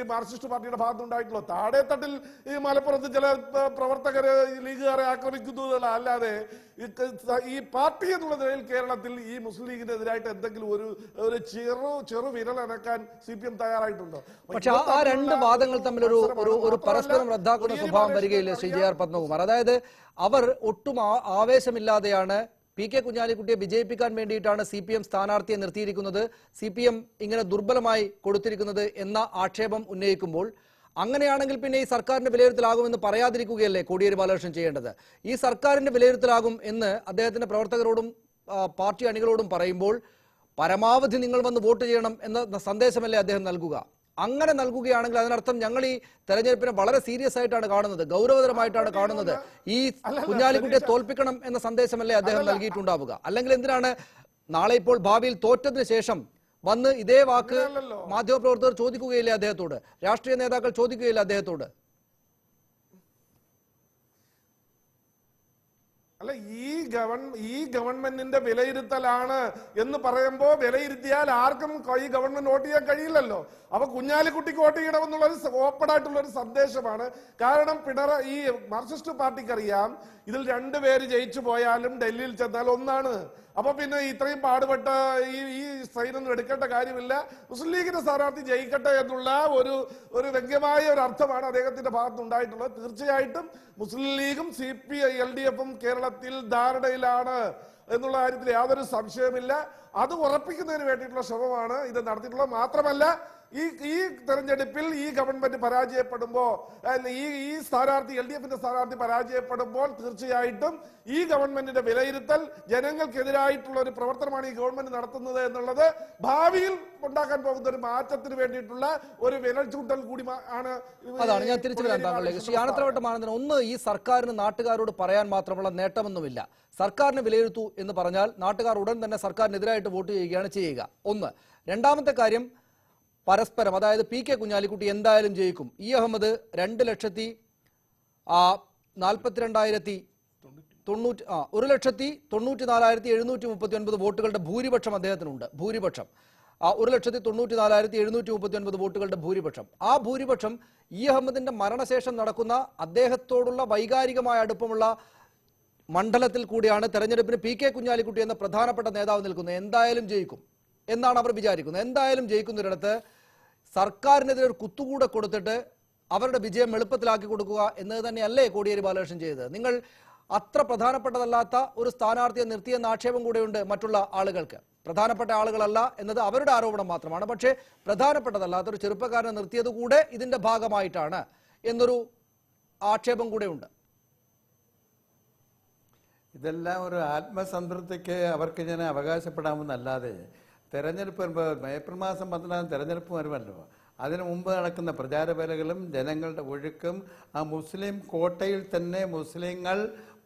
മാർക്സിസ്റ്റ് പാർട്ടിയുടെ ഭാഗത്തുണ്ടായിട്ടുള്ളൂ? താഴെത്തട്ടിൽ ഈ മലപ്പുറത്ത് ചില പ്രവർത്തകര് ലീഗുകാരെ ആക്രമിക്കുന്നു അല്ലാതെ ഈ പാർട്ടി എന്നുള്ള നിലയിൽ കേരളത്തിൽ ഈ മുസ്ലിം ലീഗിനെതിരായിട്ട് എന്തെങ്കിലും ഒരു ചെറു വിരലനക്കാൻ CPM തയ്യാറായിട്ടുണ്ടോ? പക്ഷെ ആ രണ്ട് വാദങ്ങൾ തമ്മിൽ ഒരു പരസ്പരം റദ്ദാക്കുന്ന സ്വഭാവം വരികയില്ലേ ശ്രീ JR പത്മകുമാർ? അതായത് അവർ ഒട്ടും ആവേശമില്ലാതെയാണ് PK കുഞ്ഞാലിക്കുട്ടിയെ വിജയിപ്പിക്കാൻ വേണ്ടിയിട്ടാണ് CPM സ്ഥാനാർത്ഥിയെ നിർത്തിയിരിക്കുന്നത്, CPM ഇങ്ങനെ ദുർബലമായി കൊടുത്തിരിക്കുന്നത് എന്ന ആക്ഷേപം ഉന്നയിക്കുമ്പോൾ, അങ്ങനെയാണെങ്കിൽ പിന്നെ ഈ സർക്കാരിന്റെ വിലയിരുത്തലാകുമെന്ന് പറയാതിരിക്കുകയല്ലേ കോടിയേരി ബാലകൃഷ്ണൻ ചെയ്യേണ്ടത്? ഈ സർക്കാരിന്റെ വിലയിരുത്തലാകും എന്ന് അദ്ദേഹത്തിന്റെ പ്രവർത്തകരോടും പാർട്ടി അണികളോടും പറയുമ്പോൾ പരമാവധി നിങ്ങൾ വന്ന് വോട്ട് ചെയ്യണം എന്ന സന്ദേശമല്ലേ അദ്ദേഹം നൽകുക? അങ്ങനെ നൽകുകയാണെങ്കിൽ അതിനർത്ഥം ഞങ്ങൾ ഈ തെരഞ്ഞെടുപ്പിനെ വളരെ സീരിയസ് ആയിട്ടാണ് കാണുന്നത്, ഗൗരവതരമായിട്ടാണ് കാണുന്നത്, ഈ കുഞ്ഞാലിക്കുട്ടിയെ തോൽപ്പിക്കണം എന്ന സന്ദേശമല്ലേ അദ്ദേഹം നൽകിയിട്ടുണ്ടാവുക? അല്ലെങ്കിൽ എന്തിനാണ് നാളെ ഇപ്പോൾ ഭാവിയിൽ തോറ്റതിന് ശേഷം വന്ന് ഇതേ വാക്ക് മാധ്യമപ്രവർത്തകർ ചോദിക്കുകയില്ലേ അദ്ദേഹത്തോട്, രാഷ്ട്രീയ നേതാക്കൾ ചോദിക്കുകയില്ലേ അദ്ദേഹത്തോട്? അല്ല, ഈ ഗവൺമെന്റിന്റെ വിലയിരുത്തലാണ് എന്ന് പറയുമ്പോൾ വിലയിരുത്തിയാൽ ആർക്കും ഈ ഗവൺമെന്റ് വോട്ട് ചെയ്യാൻ കഴിയില്ലല്ലോ. അപ്പൊ കുഞ്ഞാലിക്കുട്ടിക്ക് വോട്ട് ചെയ്യണമെന്നുള്ളത് ഓപ്പൺ ആയിട്ടുള്ള ഒരു സന്ദേശമാണ്. കാരണം ഈ മാർക്സിസ്റ്റ് പാർട്ടിക്കറിയാം ഇതിൽ 2 പേര് ജയിച്ചു പോയാലും ഡൽഹിയിൽ ചെന്നാൽ ഒന്നാണ്. അപ്പൊ പിന്നെ ഇത്രയും പാടുപെട്ട ഈ സൈനൊന്നും എടുക്കേണ്ട കാര്യമില്ല, മുസ്ലിം ലീഗിന്റെ സ്ഥാനാർത്ഥി ജയിക്കട്ടെ എന്നുള്ള ഒരു വ്യംഗ്യമായ ഒരു അർത്ഥമാണ് അദ്ദേഹത്തിന്റെ ഭാഗത്ത് ഉണ്ടായിട്ടുള്ളത്. തീർച്ചയായിട്ടും മുസ്ലിം ലീഗും LDF-ഉം കേരളത്തിൽ ധാരണയിലാണ് എന്നുള്ള കാര്യത്തിൽ യാതൊരു സംശയമില്ല. അത് ഉറപ്പിക്കുന്നതിന് വേണ്ടിയിട്ടുള്ള ശ്രമമാണ് ഇത് നടത്തിയിട്ടുള്ളത്. മാത്രമല്ല ഈ തെരഞ്ഞെടുപ്പിൽ ഈ ഗവൺമെന്റ് പരാജയപ്പെടുമ്പോ ഈ സ്ഥാനാർത്ഥി LDFന്റെ സ്ഥാനാർത്ഥി പരാജയപ്പെടുമ്പോൾ തീർച്ചയായിട്ടും ഈ ഗവൺമെന്റിന്റെ വിലയിരുത്തൽ ജനങ്ങൾക്കെതിരായിട്ടുള്ള ഒരു പ്രവർത്തനമാണ് ഈ ഗവൺമെന്റ് നടത്തുന്നത് എന്നുള്ളത് ഭാവിയിൽ ഉണ്ടാക്കാൻ പോകുന്ന ഒരു മാറ്റത്തിന് വേണ്ടിയിട്ടുള്ള ഒരു വിരൽ ചൂണ്ടൽ കൂടി ആണ്. അതാണ് ഞാൻ തിരിച്ചു വരാൻ താങ്കളിലേക്ക്. ശ്രീ ആനത്തലവട്ടം ആനന്ദൻ, ഒന്ന്, ഈ സർക്കാരിന് നാട്ടുകാരോട് പറയാൻ മാത്രമുള്ള നേട്ടമൊന്നുമില്ല. സർക്കാരിനെ വിലയിരുത്തൂ എന്ന് പറഞ്ഞാൽ നാട്ടുകാർ ഉടൻ തന്നെ സർക്കാരിനെതിരായിട്ട് വോട്ട് ചെയ്യുകയാണ് ചെയ്യുക. ഒന്ന്. രണ്ടാമത്തെ കാര്യം, പരസ്പരം, അതായത് PK കുഞ്ഞാലിക്കുട്ടി എന്തായാലും ജയിക്കും. അഹമ്മദ് 1,94,739 വോട്ടുകളുടെ ഭൂരിപക്ഷം അദ്ദേഹത്തിനുണ്ട്. ഭൂരിപക്ഷം 1,94,739 വോട്ടുകളുടെ ഭൂരിപക്ഷം. ആ ഭൂരിപക്ഷം അഹമ്മദിന്റെ മരണശേഷം നടക്കുന്ന അദ്ദേഹത്തോടുള്ള വൈകാരികമായ അടുപ്പമുള്ള മണ്ഡലത്തിൽ കൂടിയാണ് തെരഞ്ഞെടുപ്പിന് PK കുഞ്ഞാലിക്കുട്ടി എന്ന പ്രധാനപ്പെട്ട നേതാവ് നിൽക്കുന്നത്. എന്തായാലും ജയിക്കും എന്നാണ് അവർ വിചാരിക്കുന്നത്. എന്തായാലും ജയിക്കുന്നൊരിടത്ത് സർക്കാരിനെതിരെ ഒരു കുത്തുകൂടെ കൊടുത്തിട്ട് അവരുടെ വിജയം എളുപ്പത്തിലാക്കി കൊടുക്കുക എന്നത് തന്നെയല്ലേ കോടിയേരി ബാലകൃഷ്ണൻ ചെയ്തത്? നിങ്ങൾ അത്ര പ്രധാനപ്പെട്ടതല്ലാത്ത ഒരു സ്ഥാനാർത്ഥിയെ നിർത്തിയെന്ന ആക്ഷേപം കൂടെയുണ്ട് മറ്റുള്ള ആളുകൾക്ക്. പ്രധാനപ്പെട്ട ആളുകളല്ല എന്നത് അവരുടെ ആരോപണം മാത്രമാണ്. പക്ഷേ പ്രധാനപ്പെട്ടതല്ലാത്ത ഒരു ചെറുപ്പക്കാരനെ നിർത്തിയത് കൂടെ ഇതിന്റെ ഭാഗമായിട്ടാണ് എന്നൊരു ആക്ഷേപം കൂടെയുണ്ട്. ഇതെല്ലാം ഒരു ആത്മസംതൃപ്തിക്ക് അവർക്ക് ഇങ്ങനെ അവകാശപ്പെടാമെന്നല്ലാതെ തെരഞ്ഞെടുപ്പ് വരുമ്പോൾ ഏപ്രിൽ മാസം 14 തെരഞ്ഞെടുപ്പ് വരുമല്ലോ, അതിനു മുമ്പ് നടക്കുന്ന പ്രചാരവേലകളും ജനങ്ങളുടെ ഒഴുക്കും, ആ മുസ്ലിം കോട്ടയിൽ തന്നെ മുസ്ലിങ്ങൾ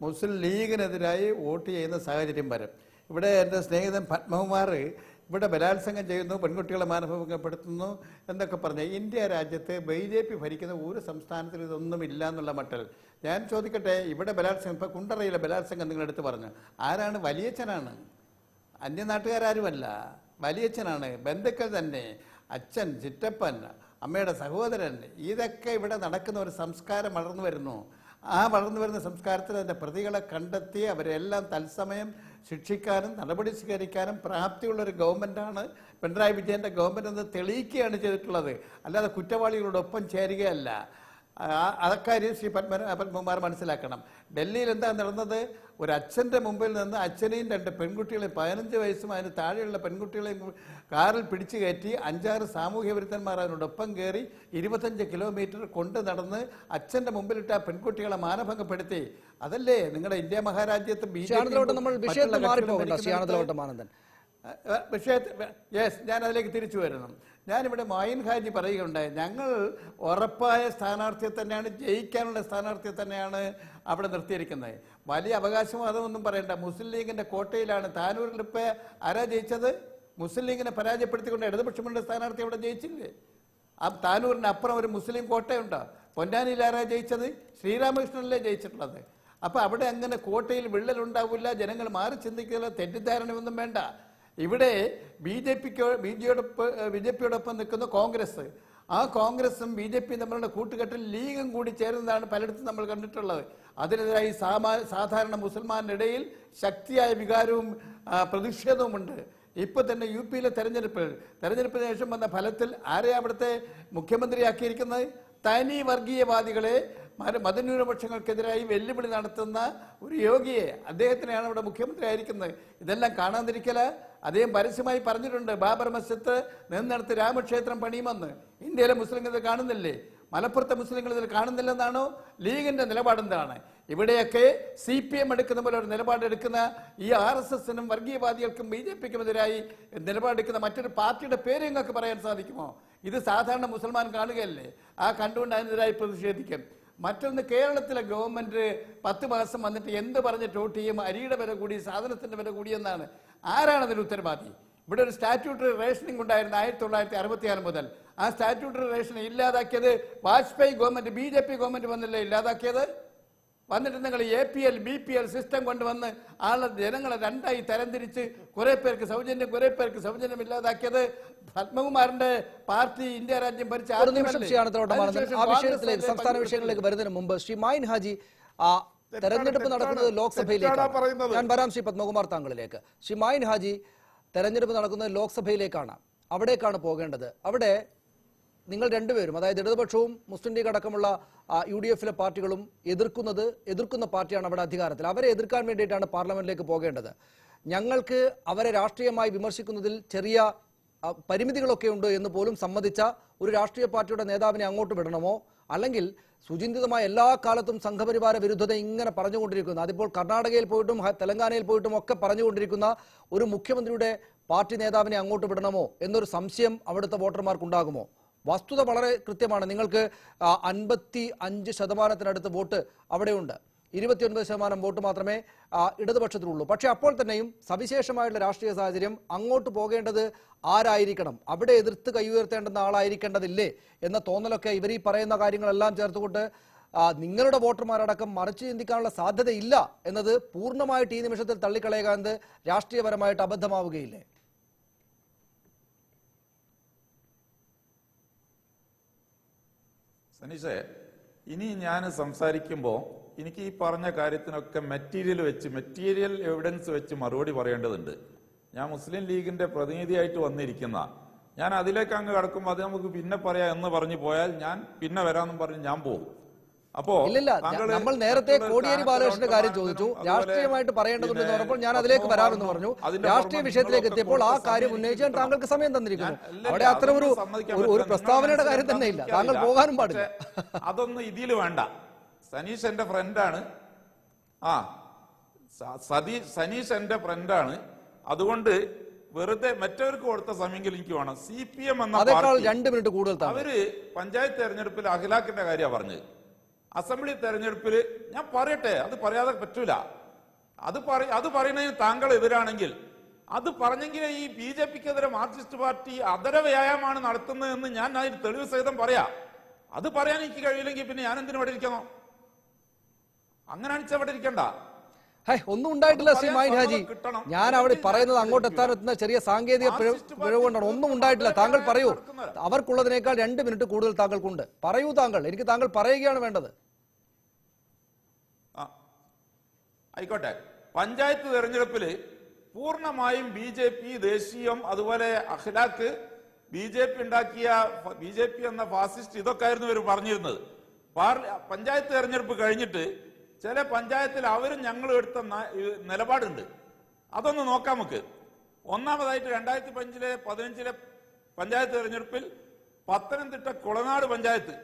മുസ്ലിം ലീഗിനെതിരായി വോട്ട് ചെയ്യുന്ന സാഹചര്യം വരും. ഇവിടെ എൻ്റെ സ്നേഹിതൻ പത്മകുമാർ ഇവിടെ ബലാത്സംഗം ചെയ്യുന്നു, പെൺകുട്ടികളെ മാനഭംഗപ്പെടുത്തുന്നു എന്നൊക്കെ പറഞ്ഞ് ഇന്ത്യ രാജ്യത്ത് BJP ഭരിക്കുന്ന ഒരു സംസ്ഥാനത്തിൽ ഇതൊന്നും ഇല്ല എന്നുള്ള മട്ടിൽ ഞാൻ ചോദിക്കട്ടെ, ഇവിടെ ബലാത്സംഗം, ഇപ്പോൾ കുണ്ടറയിലെ ബലാത്സംഗം നിങ്ങളെടുത്ത് പറഞ്ഞു, ആരാണ്? വലിയച്ഛനാണ്, അന്യനാട്ടുകാരുമല്ല, വലിയച്ഛനാണ്, ബന്ധുക്കൾ തന്നെ, അച്ഛൻ, ചിറ്റപ്പൻ, അമ്മയുടെ സഹോദരൻ, ഇതൊക്കെ ഇവിടെ നടക്കുന്ന ഒരു സംസ്കാരം വളർന്നു വരുന്നു. ആ വളർന്നു വരുന്ന സംസ്കാരത്തിൽ അതിൻ്റെ പ്രതികളെ കണ്ടെത്തി അവരെല്ലാം തത്സമയം ശിക്ഷിക്കാനും നടപടി സ്വീകരിക്കാനും പ്രാപ്തിയുള്ളൊരു ഗവൺമെൻറ്റാണ് പിണറായി വിജയൻ്റെ ഗവൺമെൻറ് എന്ന് തെളിയിക്കുകയാണ് ചെയ്തിട്ടുള്ളത്. അല്ലാതെ കുറ്റവാളികളോടൊപ്പം ചേരുകയല്ല. അക്കാര്യം ശ്രീ പത്മകുമാർ മനസ്സിലാക്കണം. ഡൽഹിയിൽ എന്താ നടന്നത്? ഒരു അച്ഛൻ്റെ മുമ്പിൽ നിന്ന് അച്ഛനെയും 2 പെൺകുട്ടികളെയും 15 വയസ്സും അതിന് താഴെയുള്ള പെൺകുട്ടികളെയും കാറിൽ പിടിച്ചു കയറ്റി 5-6 സാമൂഹ്യ വിരുദ്ധന്മാർ അതിനോടൊപ്പം കയറി 25 കിലോമീറ്റർ കൊണ്ട് നടന്ന് അച്ഛൻ്റെ മുമ്പിലിട്ട് ആ പെൺകുട്ടികളെ മാനഭംഗപ്പെടുത്തി. അതല്ലേ നിങ്ങളുടെ ഇന്ത്യ മഹാരാജ്യത്ത് യെസ്, ഞാൻ അതിലേക്ക് തിരിച്ചു വരുന്നു. ഞാനിവിടെ മൊയ്ൻ ഹാജി പറയുകയുണ്ടായി, ഞങ്ങൾ ഉറപ്പായ സ്ഥാനാർത്ഥിയെ തന്നെയാണ്, ജയിക്കാനുള്ള സ്ഥാനാർത്ഥിയെ തന്നെയാണ് അവിടെ നിർത്തിയിരിക്കുന്നത്. വലിയ അവകാശവാദമൊന്നും പറയണ്ട. മുസ്ലിം ലീഗിന്റെ കോട്ടയിലാണ് താനൂരിൽ ഇപ്പോൾ ആരാ ജയിച്ചത്? മുസ്ലിം ലീഗിനെ പരാജയപ്പെടുത്തിക്കൊണ്ട് ഇടതുപക്ഷമുള്ള സ്ഥാനാർത്ഥി അവിടെ ജയിച്ചില്ലേ? ആ താനൂരിന് അപ്പുറം ഒരു മുസ്ലിം കോട്ടയുണ്ടോ? പൊന്നാനിയിൽ ആരാ ജയിച്ചത്? ശ്രീരാമകൃഷ്ണനല്ലേ ജയിച്ചിട്ടുള്ളത്. അപ്പോൾ അവിടെ അങ്ങനെ കോട്ടയിൽ വിള്ളലുണ്ടാവില്ല, ജനങ്ങൾ മാറി ചിന്തിക്കില്ല, തെറ്റിദ്ധാരണയൊന്നും വേണ്ട. ഇവിടെ BJPയോടൊപ്പം നിൽക്കുന്ന കോൺഗ്രസ്, ആ കോൺഗ്രസും BJPയും തമ്മിലുള്ള കൂട്ടുകെട്ടിൽ ലീഗും കൂടി ചേരുന്നതാണ് പലയിടത്തും നമ്മൾ കണ്ടിട്ടുള്ളത്. അതിനെതിരായി സാധാരണ മുസൽമാന്റെ ഇടയിൽ ശക്തിയായ വികാരവും പ്രതിഷേധവുമുണ്ട്. ഇപ്പോൾ തന്നെ UPയിലെ തെരഞ്ഞെടുപ്പിന് ശേഷം വന്ന ഫലത്തിൽ ആരെയാ അവിടുത്തെ മുഖ്യമന്ത്രിയാക്കിയിരിക്കുന്നത്? തനി വർഗീയവാദികളെ, മതന്യൂനപക്ഷങ്ങൾക്കെതിരായി വെല്ലുവിളി നടത്തുന്ന ഒരു യോഗിയെ, അദ്ദേഹത്തിനെയാണ് ഇവിടെ മുഖ്യമന്ത്രി ആയിരിക്കുന്നത്. ഇതെല്ലാം കാണാതിരിക്കല. അദ്ദേഹം പരസ്യമായി പറഞ്ഞിട്ടുണ്ട്, ബാബർ മസ്ജിദ് നിന്നിടത്ത് രാമക്ഷേത്രം പണിയുമെന്ന്. ഇന്ത്യയിലെ മുസ്ലിങ്ങൾ ഇത് കാണുന്നില്ലേ? മലപ്പുറത്തെ മുസ്ലിങ്ങൾ ഇതിൽ കാണുന്നില്ലെന്നാണോ ലീഗിന്റെ നിലപാടെന്താണ്? ഇവിടെയൊക്കെ CPM എടുക്കുന്ന പോലെ ഒരു നിലപാടെടുക്കുന്ന ഈ RSSനും വർഗീയവാദികൾക്കും BJPക്കും എതിരായി നിലപാടെടുക്കുന്ന മറ്റൊരു പാർട്ടിയുടെ പേര് നിങ്ങൾക്ക് പറയാൻ സാധിക്കുമോ? ഇത് സാധാരണ മുസൽമാൻ കാണുകയല്ലേ? ആ കണ്ടുകൊണ്ട് അതിനെതിരായി പ്രതിഷേധിക്കും. മറ്റൊന്ന്, കേരളത്തിലെ ഗവൺമെന്റ് 10 മാസം വന്നിട്ട് എന്ത് പറഞ്ഞിട്ട് വോട്ട് ചെയ്യും? അരിയുടെ വില കൂടി, സാധനത്തിന്റെ വില കൂടിയെന്നാണ്. ആരാണ് അതിന് ഉത്തരവാദി? ഇവിടെ ഒരു സ്റ്റാറ്റ്യൂട്ടറി റേഷനിങ് ഉണ്ടായിരുന്നു 1966 മുതൽ. ആ സ്റ്റാറ്റ്യൂട്ടറി റേഷൻ ഇല്ലാതാക്കിയത് വാജ്പേയി ഗവൺമെന്റ്, BJP ഗവൺമെന്റ് വന്നില്ലേ ഇല്ലാതാക്കിയത്? വന്നിട്ട് നിങ്ങൾ APL BPL സിസ്റ്റം കൊണ്ടുവന്ന് ജനങ്ങളെ 2ആയി തരംതിരിച്ച് കുറെ പേർക്ക് സൗജന്യം, കുറെ പേർക്ക് സൗജന്യം ഇല്ലാതാക്കിയത് പത്മകുമാറിന്റെ പാർട്ടി ഇന്ത്യ രാജ്യം ഭരിച്ച സംസ്ഥാന വിഷയങ്ങളിലേക്ക് വരുന്നതിന് മുമ്പ് ശ്രീ മൊയ്ൻ ഹാജി, തെരഞ്ഞെടുപ്പ് നടക്കുന്നത് ലോക്സഭയിലേക്കാണ്. ഞാൻ വരാം ശ്രീ പത്മകുമാർ താങ്കളിലേക്ക്. ശ്രീ മൊയ്ൻ ഹാജി, തെരഞ്ഞെടുപ്പ് നടക്കുന്നത് ലോക്സഭയിലേക്കാണ്, അവിടേക്കാണ് പോകേണ്ടത്. അവിടെ നിങ്ങൾ രണ്ടുപേരും, അതായത് ഇടതുപക്ഷവും മുസ്ലിം ലീഗ് അടക്കമുള്ള UDFലെ പാർട്ടികളും എതിർക്കുന്ന പാർട്ടിയാണ് അവിടെ അധികാരത്തിൽ. അവരെ എതിർക്കാൻ വേണ്ടിയിട്ടാണ് പാർലമെന്റിലേക്ക് പോകേണ്ടത്. ഞങ്ങൾക്ക് അവരെ രാഷ്ട്രീയമായി വിമർശിക്കുന്നതിൽ ചെറിയ പരിമിതികളൊക്കെ ഉണ്ട് എന്ന് പോലും സമ്മതിച്ച ഒരു രാഷ്ട്രീയ പാർട്ടിയുടെ നേതാവിനെ അങ്ങോട്ട് വിടണമോ, അല്ലെങ്കിൽ സുചിന്തിതമായ എല്ലാ കാലത്തും സംഘപരിവാര വിരുദ്ധത ഇങ്ങനെ പറഞ്ഞുകൊണ്ടിരിക്കുന്ന, അതിപ്പോൾ കർണാടകയിൽ പോയിട്ടും തെലങ്കാനയിൽ പോയിട്ടും ഒക്കെ പറഞ്ഞുകൊണ്ടിരിക്കുന്ന ഒരു മുഖ്യമന്ത്രിയുടെ പാർട്ടി നേതാവിനെ അങ്ങോട്ട് വിടണമോ എന്നൊരു സംശയം അവിടുത്തെ വോട്ടർമാർക്കുണ്ടാകുമോ? വസ്തുത വളരെ കൃത്യമാണ്. നിങ്ങൾക്ക് 55% വോട്ട് അവിടെയുണ്ട്, 29% വോട്ട് മാത്രമേ ഇടതുപക്ഷത്തിലുള്ളൂ. പക്ഷേ അപ്പോൾ തന്നെയും സവിശേഷമായുള്ള രാഷ്ട്രീയ സാഹചര്യം, അങ്ങോട്ട് പോകേണ്ടത് ആരായിരിക്കണം, അവിടെ എതിർത്ത് കൈയുയർത്തേണ്ടുന്ന ആളായിരിക്കേണ്ടതില്ലേ എന്ന തോന്നലൊക്കെ ഇവർ ഈ പറയുന്ന കാര്യങ്ങളെല്ലാം ചേർത്തുകൊണ്ട് നിങ്ങളുടെ വോട്ടർമാരടക്കം മറിച്ച് ചിന്തിക്കാനുള്ള സാധ്യതയില്ല എന്നത് പൂർണ്ണമായിട്ട് ഈ നിമിഷത്തിൽ തള്ളിക്കളയുക എന്നത് രാഷ്ട്രീയപരമായിട്ട് അബദ്ധമാവുകയില്ലേ? സനീഷേ, ഇനി ഞാൻ സംസാരിക്കുമ്പോൾ എനിക്ക് ഈ പറഞ്ഞ കാര്യത്തിനൊക്കെ മെറ്റീരിയൽ എവിഡൻസ് വെച്ച് മറുപടി പറയേണ്ടതുണ്ട്. ഞാൻ മുസ്ലിം ലീഗിന്റെ പ്രതിനിധിയായിട്ട് വന്നിരിക്കുന്ന, ഞാൻ അതിലേക്ക് അങ്ങ് കടക്കുമ്പോൾ അത് നമുക്ക് പിന്നെ പറയാം എന്ന് പറഞ്ഞു പോയാൽ ഞാൻ പിന്നെ വരാമെന്നും പറഞ്ഞ് ഞാൻ പോകും. അപ്പോ നമ്മൾ നേരത്തെ കോടിയേരി ബാലകൃഷ്ണന്റെ കാര്യം ചോദിച്ചു, രാഷ്ട്രീയമായിട്ട് പറയേണ്ടതുണ്ടെന്ന് പറഞ്ഞപ്പോൾ ഞാൻ അതിലേക്ക് വരാമെന്ന് പറഞ്ഞു. രാഷ്ട്രീയ വിഷയത്തിലേക്ക് എത്തിയപ്പോൾ ആ കാര്യം ഉന്നയിച്ചാൽ താങ്കൾക്ക് സമയം തന്നിരിക്കുന്നു. അവിടെ അത്ര ഒരു പ്രസ്താവനയുടെ കാര്യം തന്നെ ഇല്ല, താങ്കൾ പോകാനും പാടില്ല. അതൊന്നും ഇതിൽ വേണ്ട. സനീഷ് എന്റെ ഫ്രണ്ടാണ്. സനീഷ് എന്റെ ഫ്രണ്ടാണ്. അതുകൊണ്ട് വെറുതെ മറ്റവർക്ക് കൊടുത്ത സമയമെങ്കിലും എനിക്ക് വേണം. CPM എന്ന 2 മിനിറ്റ് കൂടുതൽ അവര് പഞ്ചായത്ത് തെരഞ്ഞെടുപ്പിൽ അഖിലാഖിന്റെ കാര്യമാണ് പറഞ്ഞത്. അസംബ്ലി തെരഞ്ഞെടുപ്പിൽ ഞാൻ പറയട്ടെ, അത് പറയാതെ പറ്റൂല. അത് പറയുന്നതിന് താങ്കൾ എതിരാണെങ്കിൽ അത് പറഞ്ഞെങ്കിൽ ഈ BJPക്കെതിരെ മാർക്സിസ്റ്റ് പാർട്ടി അതര വ്യായാമമാണ് നടത്തുന്നതെന്ന് ഞാൻ അതിന് തെളിവ് സഹിതം പറയാം. അത് പറയാൻ എനിക്ക് കഴിയില്ലെങ്കിൽ പിന്നെ ഞാൻ എന്തിനു ഇവിടെ ഇരിക്കണോ? അങ്ങനെ അവിടെ ഇരിക്കണ്ട. ഒന്നും ഉണ്ടായിട്ടില്ല ശ്രീ മായിൻ ഹാജി. ഞാൻ അവിടെ പറയുന്നത് അങ്ങോട്ട് എത്താനെത്തുന്ന ചെറിയ സാങ്കേതിക പിഴവ് കൊണ്ടാണ്. ഒന്നും ഉണ്ടായിട്ടില്ല. താങ്കൾ പറയൂ. അവർക്കുള്ളതിനേക്കാൾ 2 മിനിറ്റ് കൂടുതൽ താങ്കൾക്കുണ്ട്. പറയൂ താങ്കൾ. എനിക്ക് താങ്കൾ പറയുകയാണ് വേണ്ടത്. ആയിക്കോട്ടെ. പഞ്ചായത്ത് തെരഞ്ഞെടുപ്പില് പൂർണ്ണമായും BJP ദേശീയം, അതുപോലെ അഖിലാഖ്, BJP ഉണ്ടാക്കിയ BJP എന്ന ഫാസിസ്റ്റ്, ഇതൊക്കെ ആയിരുന്നു ഇവർ പറഞ്ഞിരുന്നത്. പഞ്ചായത്ത് തെരഞ്ഞെടുപ്പ് കഴിഞ്ഞിട്ട് ചില പഞ്ചായത്തിൽ അവരും ഞങ്ങൾ എടുത്ത നിലപാടുണ്ട്. അതൊന്ന് നോക്കാം നമുക്ക്. ഒന്നാമതായിട്ട് 2015 പഞ്ചായത്ത് തെരഞ്ഞെടുപ്പിൽ പത്തനംതിട്ട കുളനാട് പഞ്ചായത്ത്,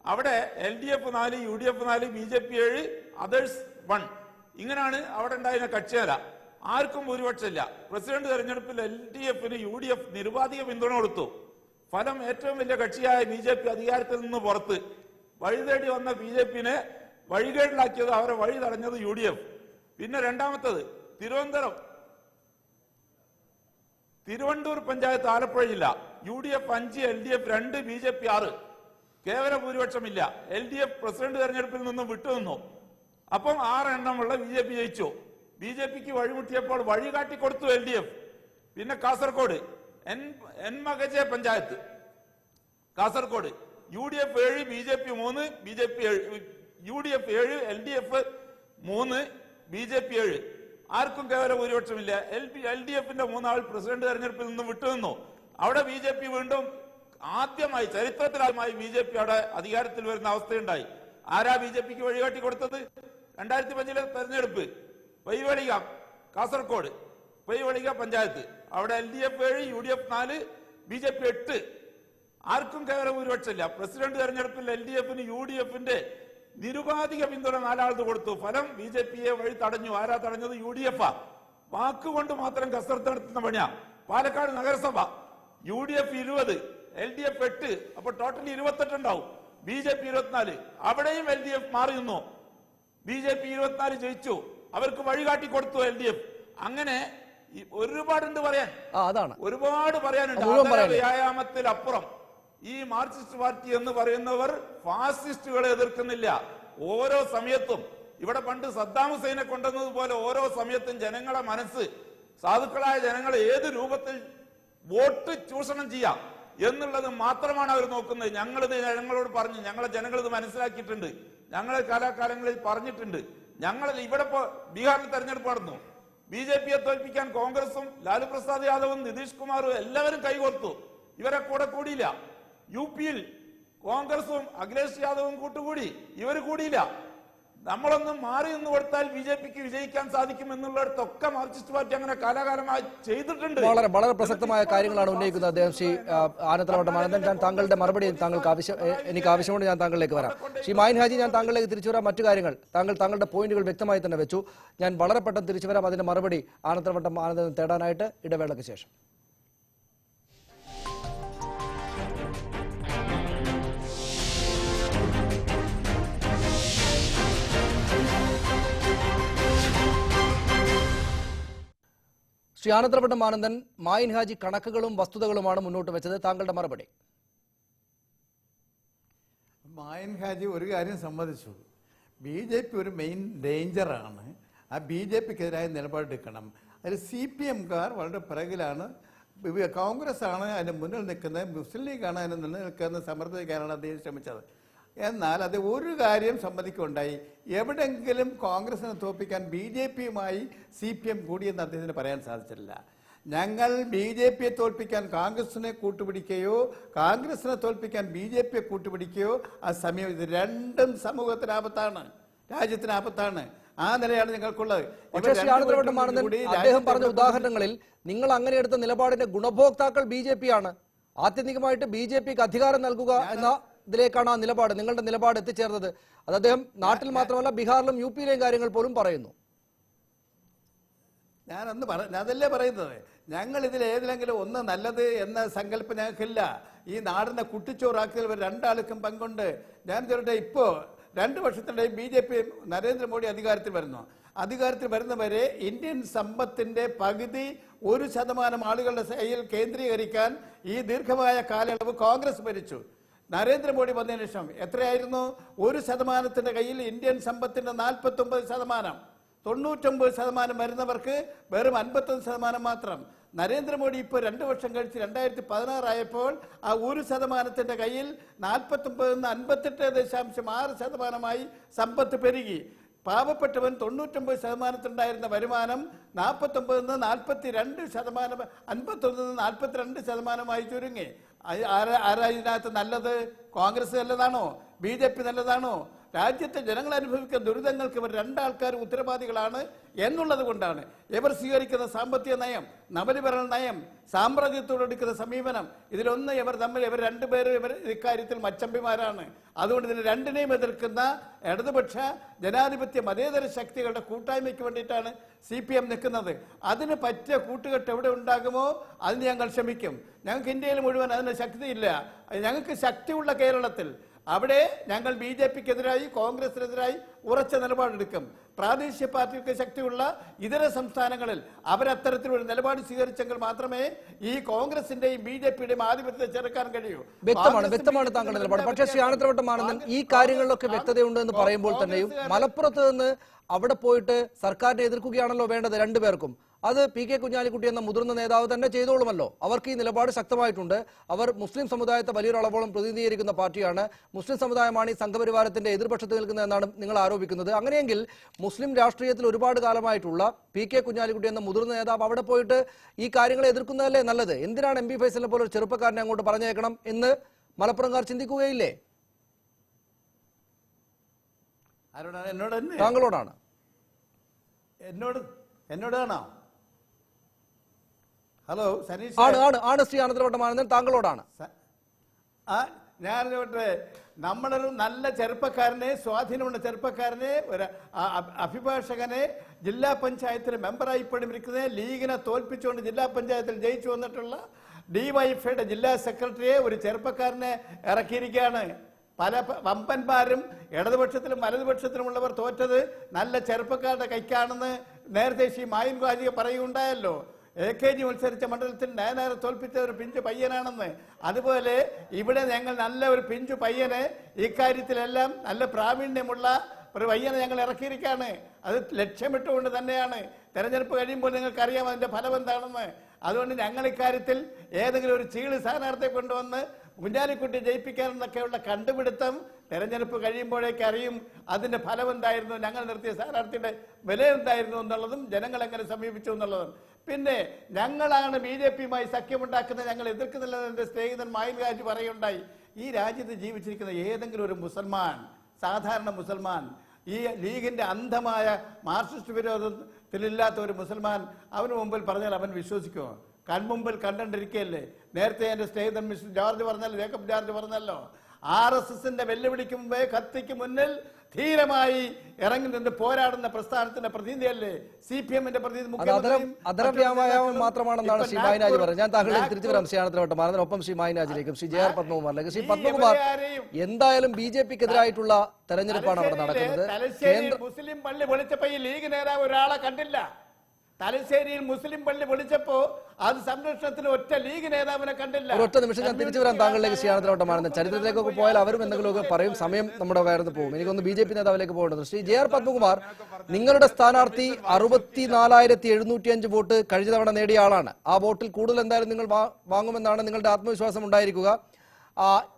അവിടെ LDF 4, UDF 4, BJP 7, അതേഴ്സ് 1, ഇങ്ങനെയാണ് അവിടെ ഉണ്ടായിരുന്ന കക്ഷിയല്ല. ആർക്കും ഭൂരിപക്ഷമില്ല. പ്രസിഡന്റ് തെരഞ്ഞെടുപ്പിൽ LDFന് UDF നിരുപാധിക പിന്തുണ കൊടുത്തു. ഫലം ഏറ്റവും വലിയ കക്ഷിയായ BJP അധികാരത്തിൽ നിന്ന് പുറത്ത്. വഴിതേടി വന്ന BJPനെ വഴികേടിലാക്കിയത്, അവരെ വഴി തടഞ്ഞത് UDF. പിന്നെ രണ്ടാമത്തത് തിരുവണ്ടൂർ പഞ്ചായത്ത്, ആലപ്പുഴ ജില്ല, UDF 5, LDF 2, BJP 6. കേവല ഭൂരിപക്ഷമില്ല. LDF പ്രസിഡന്റ് തെരഞ്ഞെടുപ്പിൽ നിന്നും വിട്ടുനിന്നു. അപ്പം 6 എണ്ണമുള്ള BJP ജയിച്ചു. BJPക്ക് വഴിമുട്ടിയപ്പോൾ വഴി കാട്ടിക്കൊടുത്തു LDF. പിന്നെ Kasaragod Enmakaje panchayat, Kasaragod UDF 7, BJP 3, UDF 7, LDF 3, BJP 7. ആർക്കും കേവല ഭൂരിപക്ഷമില്ല. LDFന്റെ 3 ആൾ പ്രസിഡന്റ് തെരഞ്ഞെടുപ്പിൽ നിന്ന് വിട്ടുനിന്നു. അവിടെ BJP വീണ്ടും ആദ്യമായി, ചരിത്രത്തിലാദ്യമായി BJP അവിടെ അധികാരത്തിൽ വരുന്ന അവസ്ഥയുണ്ടായി. ആരാ BJPക്ക് വഴികാട്ടി കൊടുത്തത്? 2005 തെരഞ്ഞെടുപ്പ്, പൈവളിക, കാസർഗോഡ് പൈവളിക പഞ്ചായത്ത്, അവിടെ LDF 7, UDF 4, BJP 8. ആർക്കും കേവല ഭൂരിപക്ഷമില്ല. പ്രസിഡന്റ് തെരഞ്ഞെടുപ്പിൽ LDFന് UDFന്റെ നിരുപാധിക പിന്തുണ 4 ആൾക്ക് കൊടുത്തു. ഫലം BJPയെ വഴി തടഞ്ഞു. ആരാ തടഞ്ഞത്? UDF. വാക്കുകൊണ്ട് മാത്രം കസരത്ത് നടത്തുന്ന പണിയാ. പാലക്കാട് നഗരസഭ UDF 20, LDF 8, അപ്പൊ ടോട്ടൽ 28 ഉണ്ടാവും. BJP 24. അവിടെയും LDF മാറി നിന്നു. BJP 24 ജയിച്ചു. അവർക്ക് വഴികാട്ടി കൊടുത്തു LDF. അങ്ങനെ ഒരുപാടുണ്ട് പറയാൻ, ഒരുപാട് പറയാനുണ്ട്. വ്യായാമത്തിലപ്പുറം ഈ മാർക്സിസ്റ്റ് പാർട്ടി എന്ന് പറയുന്നവർ ഫാസിസ്റ്റുകളെ എതിർക്കുന്നില്ല. ഓരോ സമയത്തും ഇവിടെ പണ്ട് സദ്ദാം ഹുസൈനെ കൊണ്ടുവന്നതുപോലെ ഓരോ സമയത്തും ജനങ്ങളെ മനസ്സ്, സാധുക്കളായ ജനങ്ങൾ ഏത് രൂപത്തിൽ വോട്ട് ചൂഷണം ചെയ്യാം എന്നുള്ളത് മാത്രമാണ് അവർ നോക്കുന്നത്. ഞങ്ങളോട് പറഞ്ഞു, ഞങ്ങളെ ജനങ്ങൾ ഇത് മനസ്സിലാക്കിയിട്ടുണ്ട്. ഞങ്ങൾ കാലാകാലങ്ങളിൽ പറഞ്ഞിട്ടുണ്ട്. ഞങ്ങൾ ഇവിടെ ബീഹാറിൽ തെരഞ്ഞെടുപ്പ് നടന്നു. BJPയെ തോൽപ്പിക്കാൻ കോൺഗ്രസും ലാലു പ്രസാദ് യാദവും നിതീഷ് കുമാറും എല്ലാവരും കൈകോർത്തു. ഇവരെ കൂടെ കൂടിയില്ല. UPയിൽ കോൺഗ്രസും അഖിലേഷ് യാദവും കൂട്ടുകൂടി, ഇവർ കൂടിയില്ല. നമ്മളൊന്ന് മാറി നിന്ന് കൊടുത്താൽ BJPക്ക് വിജയിക്കാൻ സാധിക്കും എന്നുള്ളിടത്തൊക്കെ മാർക്സിസ്റ്റ് പാർട്ടി അങ്ങനെ കാലാകാലമായി ചെയ്തിട്ടുണ്ട്. വളരെ വളരെ പ്രസക്തമായ കാര്യങ്ങളാണ് ഉന്നയിക്കുന്നത് അദ്ദേഹം. ശ്രീ ആനത്തലവട്ടം ആനന്ദൻ, ഞാൻ താങ്കളുടെ മറുപടി എനിക്ക് ആവശ്യമുണ്ട്, ഞാൻ താങ്കളിലേക്ക് വരാം. ശ്രീ മായിൻ ഹാജി, ഞാൻ താങ്കളിലേക്ക് തിരിച്ചു വരാം. മറ്റു കാര്യങ്ങൾ താങ്കളുടെ പോയിന്റുകൾ വ്യക്തമായി തന്നെ വെച്ചു. ഞാൻ വളരെ പെട്ടെന്ന് തിരിച്ചു വരാം. അതിന്റെ മറുപടി ആനത്തലവട്ടം ആനന്ദൻ തേടാനായിട്ട് ഇടവേളയ്ക്ക് ശേഷം. ശ്രീ ആനത്തലവട്ടം ആനന്ദൻ, മായിൻ ഹാജി കണക്കുകളും വസ്തുതകളുമാണ് മുന്നോട്ട് വെച്ചത്. താങ്കളുടെ മറുപടി. മായിൻ ഹാജി ഒരു കാര്യം സമ്മതിച്ചു, BJP ഒരു മെയിൻ ഡേഞ്ചറാണ്, ആ BJPക്കെതിരായ നിലപാടെടുക്കണം. അതിൽ CPMകാർ വളരെ പിറകിലാണ്, കോൺഗ്രസ് ആണ് അതിന് മുന്നിൽ നിൽക്കുന്നത്, മുസ്ലിം ലീഗാണ് അതിന് നിലനിൽക്കുന്നത് സമർത്ഥിക്കാനാണ് അദ്ദേഹം ശ്രമിച്ചത്. എന്നാൽ അത് ഒരു കാര്യം സമ്മതിക്കുകയുണ്ടായി, എവിടെങ്കിലും കോൺഗ്രസിനെ തോൽപ്പിക്കാൻ BJPയുമായി CPM കൂടിയെന്ന് അദ്ദേഹത്തിന് പറയാൻ സാധിച്ചില്ല. ഞങ്ങൾ BJPയെ തോൽപ്പിക്കാൻ കോൺഗ്രസിനെ കൂട്ടുപിടിക്കുകയോ കോൺഗ്രസിനെ തോൽപ്പിക്കാൻ BJPയെ കൂട്ടുപിടിക്കുകയോ ആ സമയം ഇത് രണ്ടും സമൂഹത്തിനാപത്താണ്, രാജ്യത്തിനാപത്താണ്. ആ നിലയാണ് ഞങ്ങൾക്കുള്ളത്. അദ്ദേഹം പറഞ്ഞ ഉദാഹരണങ്ങളിൽ നിങ്ങൾ അങ്ങനെ എടുത്ത നിലപാടിന്റെ ഗുണഭോക്താക്കൾ BJPയാണ്. ആത്യന്തികമായിട്ട് BJPക്ക് അധികാരം നൽകുക എന്ന ഇതിലേക്കാണ് ആ നിലപാട്, നിങ്ങളുടെ നിലപാട് എത്തിച്ചേർന്നത്. അത് അദ്ദേഹം നാട്ടിൽ മാത്രമല്ല ബീഹാറിലും UPയിലെയും കാര്യങ്ങൾ പോലും പറയുന്നു. അതല്ലേ പറയുന്നത്, ഞങ്ങൾ ഇതിൽ ഏതിലെങ്കിലും ഒന്ന് നല്ലത് എന്ന സങ്കല്പം ഞങ്ങൾക്കില്ല. ഈ നാടിനെ കുട്ടിച്ചോറാക്കിയതിൽ രണ്ടാൾക്കും പങ്കുണ്ട്. ഞാൻ ചോദിട്ടെ, ഇപ്പോൾ 2 വർഷത്തിനിടെ BJP നരേന്ദ്രമോദി അധികാരത്തിൽ വരുന്നു. അധികാരത്തിൽ വരുന്നവരെ ഇന്ത്യൻ സമ്പത്തിന്റെ പകുതി 1% ആളുകളുടെ കയ്യിൽ കേന്ദ്രീകരിക്കാൻ ഈ ദീർഘമായ കാലയളവ് കോൺഗ്രസ് ഭരിച്ചു. നരേന്ദ്രമോദി വന്നതിന് ശേഷം എത്രയായിരുന്നു? 1% കയ്യിൽ ഇന്ത്യൻ സമ്പത്തിന്റെ 49%, 99% വരുന്നവർക്ക് വെറും 51% മാത്രം. നരേന്ദ്രമോദി ഇപ്പോൾ 2 വർഷം കഴിച്ച് 2016 ആയപ്പോൾ ആ 1% കയ്യിൽ 49 58.6% സമ്പത്ത് പെരുകി. പാവപ്പെട്ടവൻ 99% വരുമാനം 49 42%, 51 42% ചുരുങ്ങി. ആരാ ഇതിനകത്ത് നല്ലത്? കോൺഗ്രസ് നല്ലതാണോ? BJP നല്ലതാണോ? രാജ്യത്തെ ജനങ്ങൾ അനുഭവിക്കുന്ന ദുരിതങ്ങൾക്ക് ഇവർ രണ്ടാൾക്കാർ ഉത്തരവാദികളാണ് എന്നുള്ളത് കൊണ്ടാണ് ഇവർ സ്വീകരിക്കുന്ന സാമ്പത്തിക നയം, നവലിബറൽ നയം, സാമ്രാജ്യത്തോടെടുക്കുന്ന സമീപനം, ഇതിലൊന്ന് ഇവർ രണ്ടുപേരും ഇക്കാര്യത്തിൽ മച്ചമ്പിമാരാണ്. അതുകൊണ്ട് ഇതിന് രണ്ടിനെയും എതിർക്കുന്ന ഇടതുപക്ഷ ജനാധിപത്യ മതേതര ശക്തികളുടെ കൂട്ടായ്മയ്ക്ക് വേണ്ടിയിട്ടാണ് CPM നിൽക്കുന്നത്. അതിന് പറ്റിയ കൂട്ടുകെട്ട് എവിടെ ഉണ്ടാകുമോ അതിന് ഞങ്ങൾ ശ്രമിക്കും. ഞങ്ങൾക്ക് ഇന്ത്യയിൽ മുഴുവൻ അതിന് ശക്തിയില്ല. ഞങ്ങൾക്ക് ശക്തിയുള്ള കേരളത്തിൽ അവിടെ ഞങ്ങൾ BJPക്കെതിരായി കോൺഗ്രസിനെതിരായി ഉറച്ച നിലപാടെടുക്കും. പ്രാദേശിക പാർട്ടികൾക്ക് ശക്തിയുള്ള ഇതര സംസ്ഥാനങ്ങളിൽ അവരത്തരത്തിലൊരു നിലപാട് സ്വീകരിച്ചെങ്കിൽ മാത്രമേ ഈ കോൺഗ്രസിന്റെയും BJPയുടെയും ആധിപത്യത്തെ ചെറുക്കാൻ കഴിയൂ. വ്യക്തമാണ് താങ്കളുടെ നിലപാട്. പക്ഷേ ശ്രീ ആനത്തലവട്ടം ആനന്ദൻ, ഈ കാര്യങ്ങളിലൊക്കെ വ്യക്തതയുണ്ട് എന്ന് പറയുമ്പോൾ തന്നെയും മലപ്പുറത്ത് നിന്ന് അവിടെ പോയിട്ട് സർക്കാരിനെ എതിർക്കുകയാണല്ലോ വേണ്ടത് രണ്ടുപേർക്കും. അത് PK കുഞ്ഞാലിക്കുട്ടി എന്ന മുതിർന്ന നേതാവ് തന്നെ ചെയ്തോളുമല്ലോ. അവർക്ക് ഈ നിലപാട് ശക്തമായിട്ടുണ്ട്. അവർ മുസ്ലിം സമുദായത്തെ വലിയൊരളവോളം പ്രതിനിധീകരിക്കുന്ന പാർട്ടിയാണ്. മുസ്ലിം സമുദായമാണ് ഈ സംഘപരിവാരത്തിന്റെ എതിർപക്ഷത്ത് നിൽക്കുന്നതെന്നാണ് നിങ്ങൾ ആരോപിക്കുന്നത്. അങ്ങനെയെങ്കിൽ മുസ്ലിം രാഷ്ട്രീയത്തിൽ ഒരുപാട് കാലമായിട്ടുള്ള PK കുഞ്ഞാലിക്കുട്ടി എന്ന മുതിർന്ന നേതാവ് അവിടെ പോയിട്ട് ഈ കാര്യങ്ങളെ എതിർക്കുന്നതല്ലേ നല്ലത്? എന്തിനാണ് MB ഫൈസലിനെ പോലെ ഒരു ചെറുപ്പക്കാരനെ അങ്ങോട്ട് പറഞ്ഞേക്കണം എന്ന് മലപ്പുറംകാർ ചിന്തിക്കുകയില്ലേ? താങ്കളോടാണ്. എന്നോടാണോ? ഹലോ സനീഷ്. ആണ് ശ്രീ ആനത്തലവട്ടം ആനന്ദൻ, താങ്കളോടാണ്. ഞാൻ നമ്മളൊരു നല്ല ചെറുപ്പക്കാരനെ, സ്വാധീനമുള്ള ചെറുപ്പക്കാരനെ, ഒരു അഭിഭാഷകനെ ജില്ലാ പഞ്ചായത്തിലെ മെമ്പറായി ഇപ്പോഴും ഇരിക്കുന്നത്, ലീഗിനെ തോൽപ്പിച്ചുകൊണ്ട് ജില്ലാ പഞ്ചായത്തിൽ ജയിച്ചു വന്നിട്ടുള്ള DYFIയുടെ ജില്ലാ സെക്രട്ടറിയെ ഒരു ചെറുപ്പക്കാരനെ ഇറക്കിയിരിക്കുകയാണ്. പല വമ്പന്മാരും ഇടതുപക്ഷത്തിലും വലതുപക്ഷത്തിലുമുള്ളവർ തോറ്റത് നല്ല ചെറുപ്പക്കാരുടെ കൈക്കാണെന്ന് നേരത്തെ ശ്രീ മായിൻ ഹാജി പറയുകയുണ്ടായല്ലോ. AKG മത്സരിച്ച മണ്ഡലത്തിൽ നയനാരെ തോൽപ്പിച്ച ഒരു പിഞ്ചു പയ്യനാണെന്ന്. അതുപോലെ ഇവിടെ ഞങ്ങൾ നല്ല ഒരു പിഞ്ചു പയ്യനെ, ഇക്കാര്യത്തിലെല്ലാം നല്ല പ്രാവീണ്യമുള്ള ഒരു പയ്യനെ ഞങ്ങൾ ഇറക്കിയിരിക്കുകയാണ്. അത് ലക്ഷ്യമിട്ടുകൊണ്ട് തന്നെയാണ്. തെരഞ്ഞെടുപ്പ് കഴിയുമ്പോൾ നിങ്ങൾക്കറിയാം അതിന്റെ ഫലം എന്താണെന്ന്. അതുകൊണ്ട് ഞങ്ങൾ ഇക്കാര്യത്തിൽ ഏതെങ്കിലും ഒരു ചീള് സ്ഥാനാർത്ഥിയെ കൊണ്ടുവന്ന് കുഞ്ഞാലിക്കുട്ടി ജയിപ്പിക്കാനെന്നൊക്കെയുള്ള കണ്ടുപിടുത്തം തെരഞ്ഞെടുപ്പ് കഴിയുമ്പോഴേക്ക് അറിയും. അതിന്റെ ഫലം എന്തായിരുന്നു, ഞങ്ങൾ നിർത്തിയ സ്ഥാനാർത്ഥിയുടെ വില എന്തായിരുന്നു എന്നുള്ളതും ജനങ്ങൾ എങ്ങനെ സമീപിച്ചു എന്നുള്ളതും. പിന്നെ ഞങ്ങളാണ് BJPയുമായി സഖ്യമുണ്ടാക്കുന്നത്, ഞങ്ങൾ എതിർക്കുന്നില്ലെന്ന് എൻ്റെ സ്നേഹിതൻ മായിൻ ഹാജി പറയുണ്ടായി. ഈ രാജ്യത്ത് ജീവിച്ചിരിക്കുന്ന ഏതെങ്കിലും ഒരു മുസൽമാൻ, സാധാരണ മുസൽമാൻ ഈ ലീഗിൻ്റെ അന്ധമായ മാർക്സിസ്റ്റ് വിരോധത്തിലില്ലാത്ത ഒരു മുസൽമാൻ അവന് മുമ്പിൽ പറഞ്ഞാൽ അവൻ വിശ്വസിക്കുമോ? കൺമുമ്പിൽ കണ്ടിരിക്കുകയല്ലേ. നേരത്തെ എൻ്റെ സ്നേഹിതൻ മിസ്റ്റർ ജോർജ് പറഞ്ഞല്ലോ, ജേക്കബ് ജോർജ് പറഞ്ഞല്ലോ, RSSന്റെ വെല്ലുവിളിക്ക് മുമ്പേ കത്തിക്ക് മുന്നിൽ ധീരമായി ഇറങ്ങി നിന്ന് പോരാടുന്ന പ്രസ്ഥാനത്തിന്റെ പ്രതിനിധിയല്ലേ CPMന്റെ പ്രതിനിധി. അതരവ്യായാമം മാത്രമാണെന്നാണ് ശ്രീ മായിനാജി പറഞ്ഞത്. ഞാൻ താങ്കളിലേക്ക് തിരിച്ചു വരാം ശ്രീയാനത്തിലോട്ട് മാറുന്നതിന് ഒപ്പം ശ്രീ മായിനാജിലേക്കും ശ്രീ JR പത്മകുമാറിലേക്ക്. ശ്രീ പത്മകുമാർ, എന്തായാലും BJPക്കെതിരായിട്ടുള്ള തെരഞ്ഞെടുപ്പാണ് അവിടെ നടക്കുന്നത്. മുസ്ലിം പള്ളി പൊളിച്ചപ്പോ ഈ ലീഗ് നേതാവ് ഒരാളെ കണ്ടില്ല. തലശ്ശേരിയിൽ മുസ്ലിം പള്ളി പൊളിച്ചപ്പോ അത് സംരക്ഷണത്തിന് ഒറ്റ ലീഗ് നേതാവിനെ കണ്ടില്ല. ഒറ്റ നിമിഷം ഞാൻ തിരിച്ചു വരാം താങ്കളിലേക്ക് ശ്രീയാനത്തിലോട്ട് മാറുന്നത്. ചരിത്രത്തിലേക്കൊക്കെ പോയാൽ അവരും എന്തെങ്കിലുമൊക്കെ പറയും, സമയം നമ്മുടെ വേർന്ന് പോകും. എനിക്കൊന്ന് BJP നേതാവിലേക്ക് പോകേണ്ടത്. ശ്രീ JR പത്മകുമാർ, നിങ്ങളുടെ സ്ഥാനാർത്ഥി 64,705 വോട്ട് കഴിഞ്ഞ തവണ നേടിയ ആളാണ്. ആ വോട്ടിൽ കൂടുതൽ എന്തായാലും നിങ്ങൾ വാങ്ങുമെന്നാണ് നിങ്ങളുടെ ആത്മവിശ്വാസം ഉണ്ടായിരിക്കുക.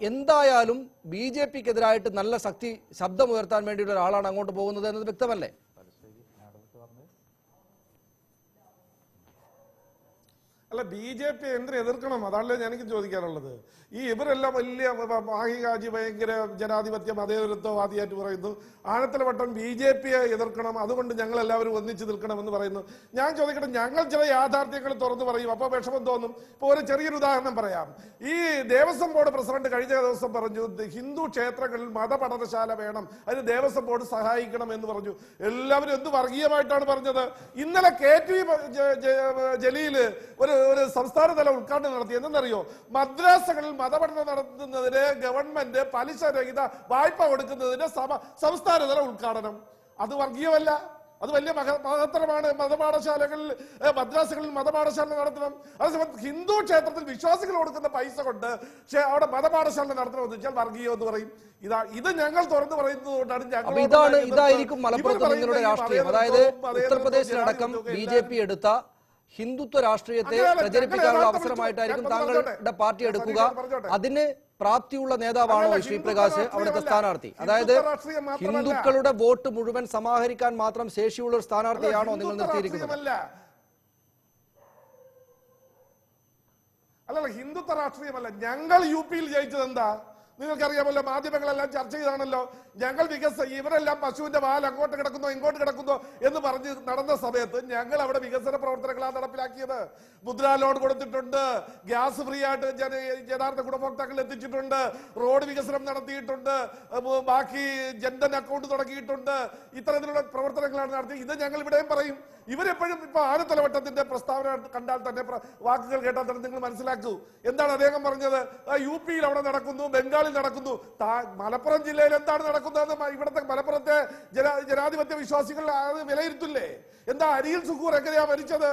എന്തായാലും BJPക്കെതിരായിട്ട് നല്ല ശബ്ദമുയർത്താൻ വേണ്ടിയുള്ള ഒരാളാണ് അങ്ങോട്ട് പോകുന്നത് എന്നത് വ്യക്തമല്ലേ? അല്ല, BJP എന്തിനു എതിർക്കണം? അതാണല്ലോ എനിക്ക് ചോദിക്കാനുള്ളത്. ഇവരെല്ലാം വലിയ മാഹികാജി ഭയങ്കര ജനാധിപത്യ മതേതരത്വവാദിയായിട്ട് പറയുന്നു. ആനത്തലവട്ടം BJPയെ എതിർക്കണം, അതുകൊണ്ട് ഞങ്ങൾ എല്ലാവരും ഒന്നിച്ചു നിൽക്കണമെന്ന് പറയുന്നു. ഞാൻ ചോദിക്കട്ടെ, ഞങ്ങൾ ചില യാഥാർത്ഥ്യങ്ങൾ തുറന്നു പറയും, അപ്പോൾ വിഷമം തോന്നും. ഇപ്പോൾ ഒരു ചെറിയൊരു ഉദാഹരണം പറയാം. ഈ ദേവസ്വം ബോർഡ് പ്രസിഡന്റ് കഴിഞ്ഞ ദിവസം പറഞ്ഞു ഹിന്ദു ക്ഷേത്രങ്ങളിൽ മതപഠനശാല വേണം, അതിന് ദേവസ്വം ബോർഡ് സഹായിക്കണം എന്ന് പറഞ്ഞു. എല്ലാവരും എന്ത് വർഗീയമായിട്ടാണ് പറഞ്ഞത്. ഇന്നലെ KT ജലീൽ ഒരു സംസ്ഥാനതല ഉദ്ഘാടനം നടത്തി. എന്തെന്നറിയോ? മദ്രാസകളിൽ മതപഠനം നടത്തുന്നതിന് ഗവൺമെന്റ് പലിശരഹിത വായ്പ കൊടുക്കുന്നതിന് സംസ്ഥാനതല ഉദ്ഘാടനം. അത് വർഗീയമല്ല, അത് വലിയ മഹത്തരമാണ്. മതപാഠശാലകളിൽ മദ്രാസകളിൽ മതപാഠശാല നടത്തണം. അതേസമയം ഹിന്ദു ക്ഷേത്രത്തിൽ വിശ്വാസികൾ കൊടുക്കുന്ന പൈസ കൊണ്ട് അവിടെ മതപാഠശാല നടത്തണമെന്ന് വെച്ചാൽ വർഗീയം എന്ന് പറയും. ഇത് ഞങ്ങൾ തുറന്നു പറയുന്നത് കൊണ്ടാണ് ഇതായിരിക്കും മലപ്പുറത്ത് നിങ്ങളുടെ രാഷ്ട്രീയം. അതായത് ഉത്തർപ്രദേശിലടക്കം BJP എടുത്ത ഹിന്ദുത്വ രാഷ്ട്രീയത്തെ പ്രചരിപ്പിക്കാനുള്ള അവസരമായിട്ടായിരിക്കും താങ്കളുടെ പാർട്ടി എടുക്കുക. അതിന് പ്രാപ്തിയുള്ള നേതാവാണോ ശ്രീ പ്രകാശ് അവിടുത്തെ സ്ഥാനാർത്ഥി? അതായത് ഹിന്ദുക്കളുടെ വോട്ട് മുഴുവൻ സമാഹരിക്കാൻ മാത്രം ശേഷിയുള്ള ഒരു സ്ഥാനാർത്ഥിയാണോ നിങ്ങൾ നിർത്തിയിരിക്കുന്നത്? അല്ലല്ല, ഹിന്ദുത്വ രാഷ്ട്രീയമല്ല. ഞങ്ങൾ UP ജയിച്ചത് എന്താ നിങ്ങൾക്കറിയാമല്ലോ, മാധ്യമങ്ങളെല്ലാം ചർച്ച ചെയ്താണല്ലോ. ഞങ്ങൾ ഇവരെല്ലാം പശുവിന്റെ വാൽ അങ്ങോട്ട് കിടക്കുന്നോ ഇങ്ങോട്ട് കിടക്കുന്നോ എന്ന് പറഞ്ഞ് നടന്ന സമയത്ത് ഞങ്ങൾ അവിടെ വികസന പ്രവർത്തനങ്ങളാണ് നടപ്പിലാക്കിയത്. മുദ്രാ ലോൺ കൊടുത്തിട്ടുണ്ട്, ഗ്യാസ് ഫ്രീ ആയിട്ട് യഥാർത്ഥ ഗുണഭോക്താക്കൾ എത്തിച്ചിട്ടുണ്ട്, റോഡ് വികസനം നടത്തിയിട്ടുണ്ട്, ബാക്കി ജൻധൻ അക്കൗണ്ട് തുടങ്ങിയിട്ടുണ്ട്. ഇത്തരത്തിലുള്ള പ്രവർത്തനങ്ങളാണ് നടത്തിയത്. ഇത് ഞങ്ങൾ ഇവിടെയും പറയും. ഇവരെപ്പോഴും ഇപ്പൊ ആനത്തലവട്ടത്തിന്റെ പ്രസ്താവന കണ്ടാൽ തന്നെ, വാക്കുകൾ കേട്ടാൽ തന്നെ നിങ്ങൾ മനസ്സിലാക്കൂ എന്താണ് അദ്ദേഹം പറഞ്ഞത്. UP അവിടെ നടക്കുന്നു, ബംഗാളിൽ നടക്കുന്നു, മലപ്പുറം ജില്ലയിൽ എന്താണ് നടക്കുന്നത്? ഇവിടുത്തെ മലപ്പുറത്തെ ജനാധിപത്യ വിശ്വാസികൾ അത് വിലയിരുത്തില്ലേ? എന്താ അരിയിൽ സുക്കൂർ എങ്ങനെയാ മരിച്ചത്?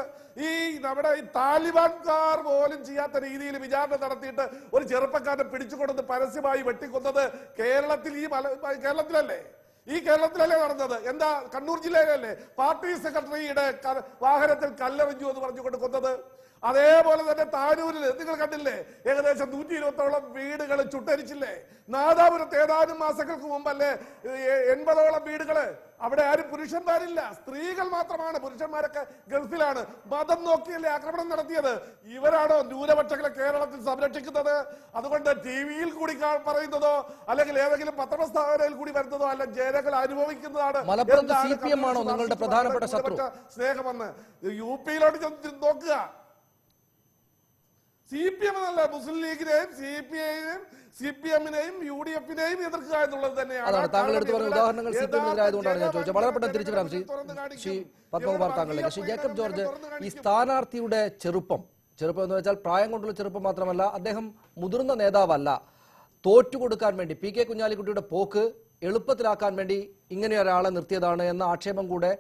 നമ്മുടെ ഈ താലിബാൻകാർ പോലും ചെയ്യാത്ത രീതിയിൽ വിചാരണ നടത്തിയിട്ട് ഒരു ചെറുപ്പക്കാരനെ പിടിച്ചുകൊടുത്ത് പരസ്യമായി വെട്ടിക്കൊന്നത് കേരളത്തിലല്ലേ? ഈ കേരളത്തിലല്ലേ നടന്നത്? എന്താ കണ്ണൂർ ജില്ലയിലല്ലേ പാർട്ടി സെക്രട്ടറിയുടെ വാഹനത്തിൽ കല്ലെറിഞ്ഞു എന്ന് പറഞ്ഞുകൊണ്ട് കൊന്നത്? അതേപോലെ തന്നെ താനൂരിൽ നിങ്ങൾ കണ്ടില്ലേ, ഏകദേശം 120ഓളം വീടുകൾ ചുട്ടരിച്ചില്ലേ? നാദാപുരത്ത് ഏതാനും മാസങ്ങൾക്ക് മുമ്പല്ലേ 80ഓളം വീടുകള്. അവിടെ ആരും പുരുഷന്മാരില്ല, സ്ത്രീകൾ മാത്രമാണ്. പുരുഷന്മാരൊക്കെ ഗൾഫിലാണ്. മതം നോക്കിയല്ലേ ആക്രമണം നടത്തിയത്? ഇവരാണോ ന്യൂനപക്ഷങ്ങളെ കേരളത്തിൽ സംരക്ഷിക്കുന്നത്? അതുകൊണ്ട് TV കൂടി പറയുന്നതോ അല്ലെങ്കിൽ ഏതെങ്കിലും പത്രപ്രസ്താവനയിൽ കൂടി വരുന്നതോ അല്ല, ജനങ്ങൾ അനുഭവിക്കുന്നതാണ്. CPM ആണോ നിങ്ങളുടെ പ്രധാനപ്പെട്ട ശത്രു? സ്നേഹമെന്ന് UP നോക്കുക. CPM എന്നല്ല, മുസ്ലിം ലീഗിനെയും CPIനെയും CPMനെയും UDFനെയും എതിർക്കുക എന്നുള്ളത് തന്നെയാണ്. താങ്കൾ എടുത്തു പറഞ്ഞ ഉദാഹരണങ്ങൾ CPMനെതിരായതുകൊണ്ടാണ് ഞാൻ ചോദിച്ചത്. വളരെ പെട്ടെന്ന് തിരിച്ചു വരാം ശ്രീ പത്മകുമാർ താങ്കളിലേക്ക്. ശ്രീ ജേക്കബ് ജോർജ്, ഈ സ്ഥാനാർത്ഥിയുടെ ചെറുപ്പം എന്ന് വെച്ചാൽ പ്രായം കൊണ്ടുള്ള ചെറുപ്പം മാത്രമല്ല, അദ്ദേഹം മുതിർന്ന നേതാവല്ല. തോറ്റുകൊടുക്കാൻ വേണ്ടി PK കുഞ്ഞാലിക്കുട്ടിയുടെ പോക്ക് എളുപ്പത്തിലാക്കാൻ വേണ്ടി ഇങ്ങനെ ഒരാളെ നിർത്തിയതാണ് എന്ന ആക്ഷേപം കൂടെ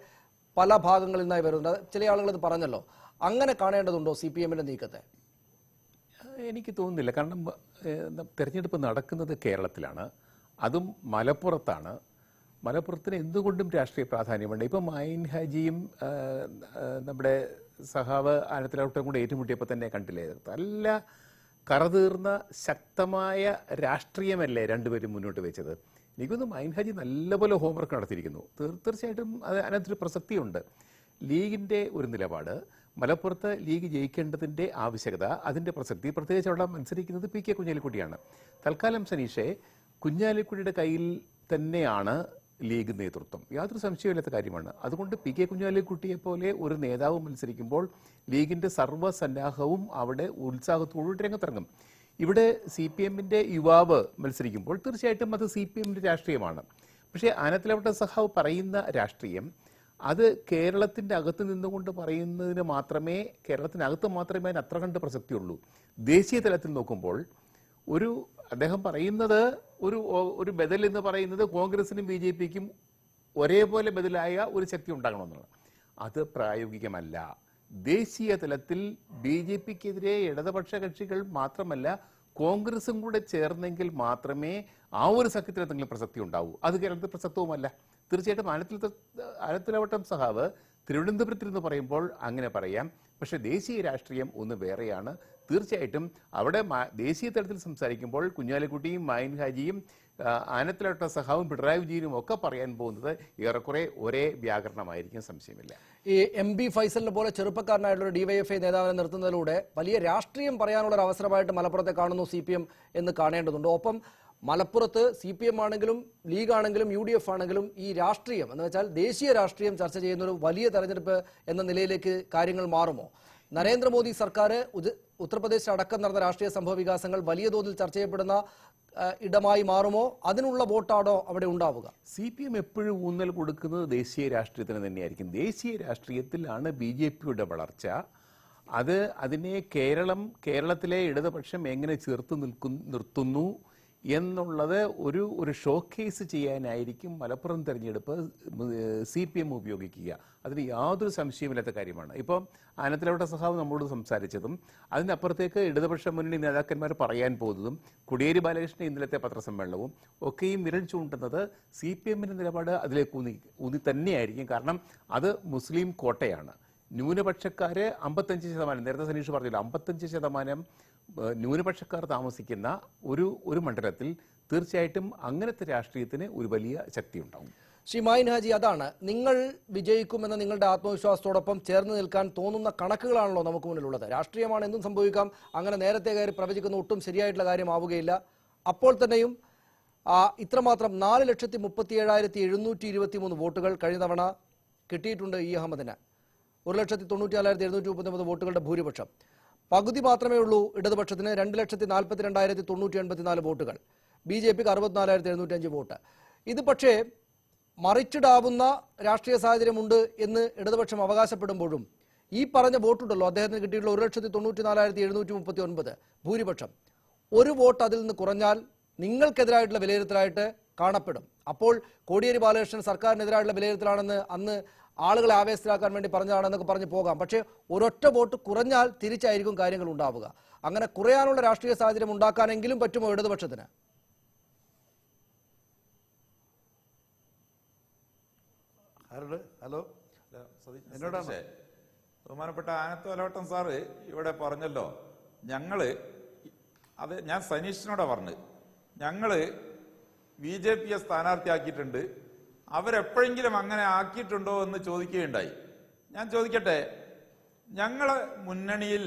പല ഭാഗങ്ങളിൽ നിന്നായി വരുന്നുണ്ട്. ചില ആളുകൾ ഇത് പറഞ്ഞല്ലോ. അങ്ങനെ കാണേണ്ടതുണ്ടോ CPMന്റെ നീക്കത്തെ? എനിക്ക് തോന്നുന്നില്ല. കാരണം തെരഞ്ഞെടുപ്പ് നടക്കുന്നത് കേരളത്തിലാണ്, അതും മലപ്പുറത്താണ്. മലപ്പുറത്തിന് എന്തുകൊണ്ടും രാഷ്ട്രീയ പ്രാധാന്യമുണ്ട്. ഇപ്പം മൈൻ ഹാജിയും നമ്മുടെ സഹാവ് ആനത്തലവട്ടം കൂടെ ഏറ്റുമുട്ടിയപ്പോൾ തന്നെ കണ്ടില്ലേ, നല്ല കറതീർന്ന ശക്തമായ രാഷ്ട്രീയമല്ലേ രണ്ടുപേരും മുന്നോട്ട് വെച്ചത്. എനിക്കൊന്ന് മൈൻ ഹാജി നല്ലപോലെ ഹോംവർക്ക് നടത്തിയിരിക്കുന്നു. തീർച്ചയായിട്ടും അതിനകത്തൊരു പ്രസക്തിയുണ്ട്. ലീഗിൻ്റെ ഒരു നിലപാട്, മലപ്പുറത്ത് ലീഗ് ജയിക്കേണ്ടതിൻ്റെ ആവശ്യകത, അതിൻ്റെ പ്രസക്തി, പ്രത്യേകിച്ച് അവിടെ മത്സരിക്കുന്നത് PK കുഞ്ഞാലിക്കുട്ടിയാണ്. തൽക്കാലം സനീഷെ, കുഞ്ഞാലിക്കുട്ടിയുടെ കയ്യിൽ തന്നെയാണ് ലീഗ് നേതൃത്വം. യാതൊരു സംശയമില്ലാത്ത കാര്യമാണ്. അതുകൊണ്ട് പി കെ കുഞ്ഞാലിക്കുട്ടിയെ പോലെ ഒരു നേതാവ് മത്സരിക്കുമ്പോൾ ലീഗിന്റെ സർവ്വസന്നാഹവും അവിടെ ഉത്സാഹത്തോടുകൂടി രംഗത്തിറങ്ങും. ഇവിടെ CPM-ന്റെ യുവാവ് മത്സരിക്കുമ്പോൾ തീർച്ചയായിട്ടും അത് CPM-ന്റെ രാഷ്ട്രീയമാണ്. പക്ഷേ ആനത്തലവട്ട സഖാവ് പറയുന്ന രാഷ്ട്രീയം അത് കേരളത്തിൻ്റെ അകത്ത് നിന്നുകൊണ്ട് പറയുന്നതിന് മാത്രമേ, കേരളത്തിനകത്ത് മാത്രമേ അതിന് അത്ര കണ്ട് പ്രസക്തിയുള്ളൂ. ദേശീയ തലത്തിൽ നോക്കുമ്പോൾ അദ്ദേഹം പറയുന്നത് ഒരു ബദൽ എന്ന് പറയുന്നത് കോൺഗ്രസിനും BJP-ക്കും ഒരേപോലെ ബദലായ ഒരു ശക്തി ഉണ്ടാകണമെന്നാണ്. അത് പ്രായോഗികമല്ല. ദേശീയ തലത്തിൽ BJP-ക്കെതിരെ ഇടതുപക്ഷ കക്ഷികൾ മാത്രമല്ല കോൺഗ്രസും കൂടെ ചേർന്നെങ്കിൽ മാത്രമേ ആ ഒരു സഖ്യത്തിന് എന്തെങ്കിലും പ്രസക്തി ഉണ്ടാവൂ. അത് കേരളത്തിൽ പ്രസക്തവുമല്ല. തീർച്ചയായിട്ടും ആനത്തലവട്ടം സഖാവ് തിരുവനന്തപുരത്തിരുന്ന് പറയുമ്പോൾ അങ്ങനെ പറയാം. പക്ഷേ ദേശീയ രാഷ്ട്രീയം ഒന്ന് വേറെയാണ്. തീർച്ചയായിട്ടും അവിടെ ദേശീയ തലത്തിൽ സംസാരിക്കുമ്പോൾ കുഞ്ഞാലിക്കുട്ടിയും മായിൻ ഹാജിയും ആനത്തലവട്ട സഖാവും പിണറായി വിജയനും ഒക്കെ പറയാൻ പോകുന്നത് ഏറെക്കുറെ ഒരേ വ്യാകരണമായിരിക്കും, സംശയമില്ല. ഈ MB ഫൈസലിനെ പോലെ ചെറുപ്പക്കാരനായിട്ടുള്ള DYFI നേതാവിനെ നിർത്തുന്നതിലൂടെ വലിയ രാഷ്ട്രീയം പറയാനുള്ള ഒരു അവസരമായിട്ട് മലപ്പുറത്തെ കാണുന്നു CPM എന്ന് കാണേണ്ടതുണ്ട്. ഒപ്പം മലപ്പുറത്ത് CPM ആണെങ്കിലും ലീഗ് ആണെങ്കിലും UDF ആണെങ്കിലും ഈ രാഷ്ട്രീയം എന്ന് വെച്ചാൽ ദേശീയ രാഷ്ട്രീയം ചർച്ച ചെയ്യുന്ന ഒരു വലിയ തെരഞ്ഞെടുപ്പ് എന്ന നിലയിലേക്ക് കാര്യങ്ങൾ മാറുമോ? നരേന്ദ്രമോദി സർക്കാർ ഉത്തർപ്രദേശിൽ അടക്കം നടന്ന രാഷ്ട്രീയ സംഭവ വികാസങ്ങൾ വലിയ തോതിൽ ചർച്ച ചെയ്യപ്പെടുന്ന ഇടമായി മാറുമോ? അതിനുള്ള വോട്ടാണോ അവിടെ ഉണ്ടാവുക? CPM എപ്പോഴും ഊന്നൽ കൊടുക്കുന്നത് ദേശീയ രാഷ്ട്രീയത്തിന് തന്നെയായിരിക്കും. ദേശീയ രാഷ്ട്രീയത്തിലാണ് BJP-യുടെ വളർച്ച. അതിനെ കേരളത്തിലെ ഇടതുപക്ഷം എങ്ങനെ ചേർത്ത് നിർത്തുന്നു എന്നുള്ളത് ഒരു ഷോക്കേസ് ചെയ്യാനായിരിക്കും മലപ്പുറം തെരഞ്ഞെടുപ്പ് CPM ഉപയോഗിക്കുക. അതിന് യാതൊരു സംശയമില്ലാത്ത കാര്യമാണ്. ഇപ്പോൾ ആനത്തലവട്ട സഖാവ് നമ്മളോട് സംസാരിച്ചതും അതിനപ്പുറത്തേക്ക് ഇടതുപക്ഷ മുന്നണി നേതാക്കന്മാർ പറയാൻ പോകുന്നതും കോടിയേരി ബാലകൃഷ്ണൻ ഇന്നലത്തെ പത്രസമ്മേളനവും ഒക്കെയും വിരൽ ചൂണ്ടുന്നത് CPM-ന്റെ നിലപാട് അതിലേക്ക് ഊന്നി തന്നെയായിരിക്കും. കാരണം അത് മുസ്ലിം കോട്ടയാണ്. ന്യൂനപക്ഷക്കാര് 55%, നേരത്തെ സനീഷ് പറഞ്ഞില്ല, 55% ന്യൂനപക്ഷക്കാർ താമസിക്കുന്ന ഒരു മണ്ഡലത്തിൽ തീർച്ചയായിട്ടും അങ്ങനത്തെ രാഷ്ട്രീയത്തിന് ഒരു വലിയ ശക്തി ഉണ്ടാവും. ശ്രീ മായിൻ ഹാജി, അതാണ് നിങ്ങൾ വിജയിക്കുമെന്ന നിങ്ങളുടെ ആത്മവിശ്വാസത്തോടൊപ്പം ചേർന്ന് നിൽക്കാൻ തോന്നുന്ന കണക്കുകളാണല്ലോ നമുക്ക് മുന്നിലുള്ളത്. രാഷ്ട്രീയമാണ്, എന്തും സംഭവിക്കാം. അങ്ങനെ നേരത്തെ കയറി പ്രവചിക്കുന്ന ഒട്ടും ശരിയായിട്ടുള്ള കാര്യമാവുകയില്ല. അപ്പോൾ തന്നെയും ഇത്രമാത്രം 4,37,723 വോട്ടുകൾ കഴിഞ്ഞ തവണ കിട്ടിയിട്ടുണ്ട് ഇ അഹമ്മദിന്. 1,94,739 വോട്ടുകളുടെ ഭൂരിപക്ഷം. പകുതി മാത്രമേ ഉള്ളൂ ഇടതുപക്ഷത്തിന്, 2,42,984 വോട്ടുകൾ. BJP-ക്ക് 64,705 വോട്ട്. ഇത് പക്ഷേ മറിച്ചിടാവുന്ന രാഷ്ട്രീയ സാഹചര്യമുണ്ട് എന്ന് ഇടതുപക്ഷം അവകാശപ്പെടുമ്പോഴും ഈ പറഞ്ഞ വോട്ടുണ്ടല്ലോ, അദ്ദേഹത്തിന് കിട്ടിയിട്ടുള്ള 1,94,739 ഭൂരിപക്ഷം, ഒരു വോട്ട് അതിൽ നിന്ന് കുറഞ്ഞാൽ നിങ്ങൾക്കെതിരായിട്ടുള്ള വിലയിരുത്തലായിട്ട് കാണപ്പെടും. അപ്പോൾ കോടിയേരി ബാലകൃഷ്ണൻ സർക്കാരിനെതിരായിട്ടുള്ള വിലയിരുത്തലാണെന്ന് അന്ന് ആളുകളെ ആവേശത്തിലാക്കാൻ വേണ്ടി പറഞ്ഞതാണെന്നൊക്കെ പറഞ്ഞ് പോകാം. പക്ഷേ ഒരൊറ്റ വോട്ട് കുറഞ്ഞാൽ തിരിച്ചായിരിക്കും കാര്യങ്ങൾ ഉണ്ടാവുക. അങ്ങനെ കുറയാനുള്ള രാഷ്ട്രീയ സാഹചര്യം ഉണ്ടാക്കാനെങ്കിലും പറ്റുമോ ഇടതുപക്ഷത്തിന്? ഹലോ, ബഹുമാനപ്പെട്ട ആനത്തലവട്ടം സാറ് ഇവിടെ പറഞ്ഞല്ലോ, ഞാൻ സനീഷിനോടാ പറഞ്ഞത്, ഞങ്ങള് BJP-യെ സ്ഥാനാർത്ഥിയാക്കിയിട്ടുണ്ട്, അവരെപ്പോഴെങ്കിലും അങ്ങനെ ആക്കിയിട്ടുണ്ടോ എന്ന് ചോദിക്കുകയുണ്ടായി. ഞാൻ ചോദിക്കട്ടെ, ഞങ്ങളെ മുന്നണിയിൽ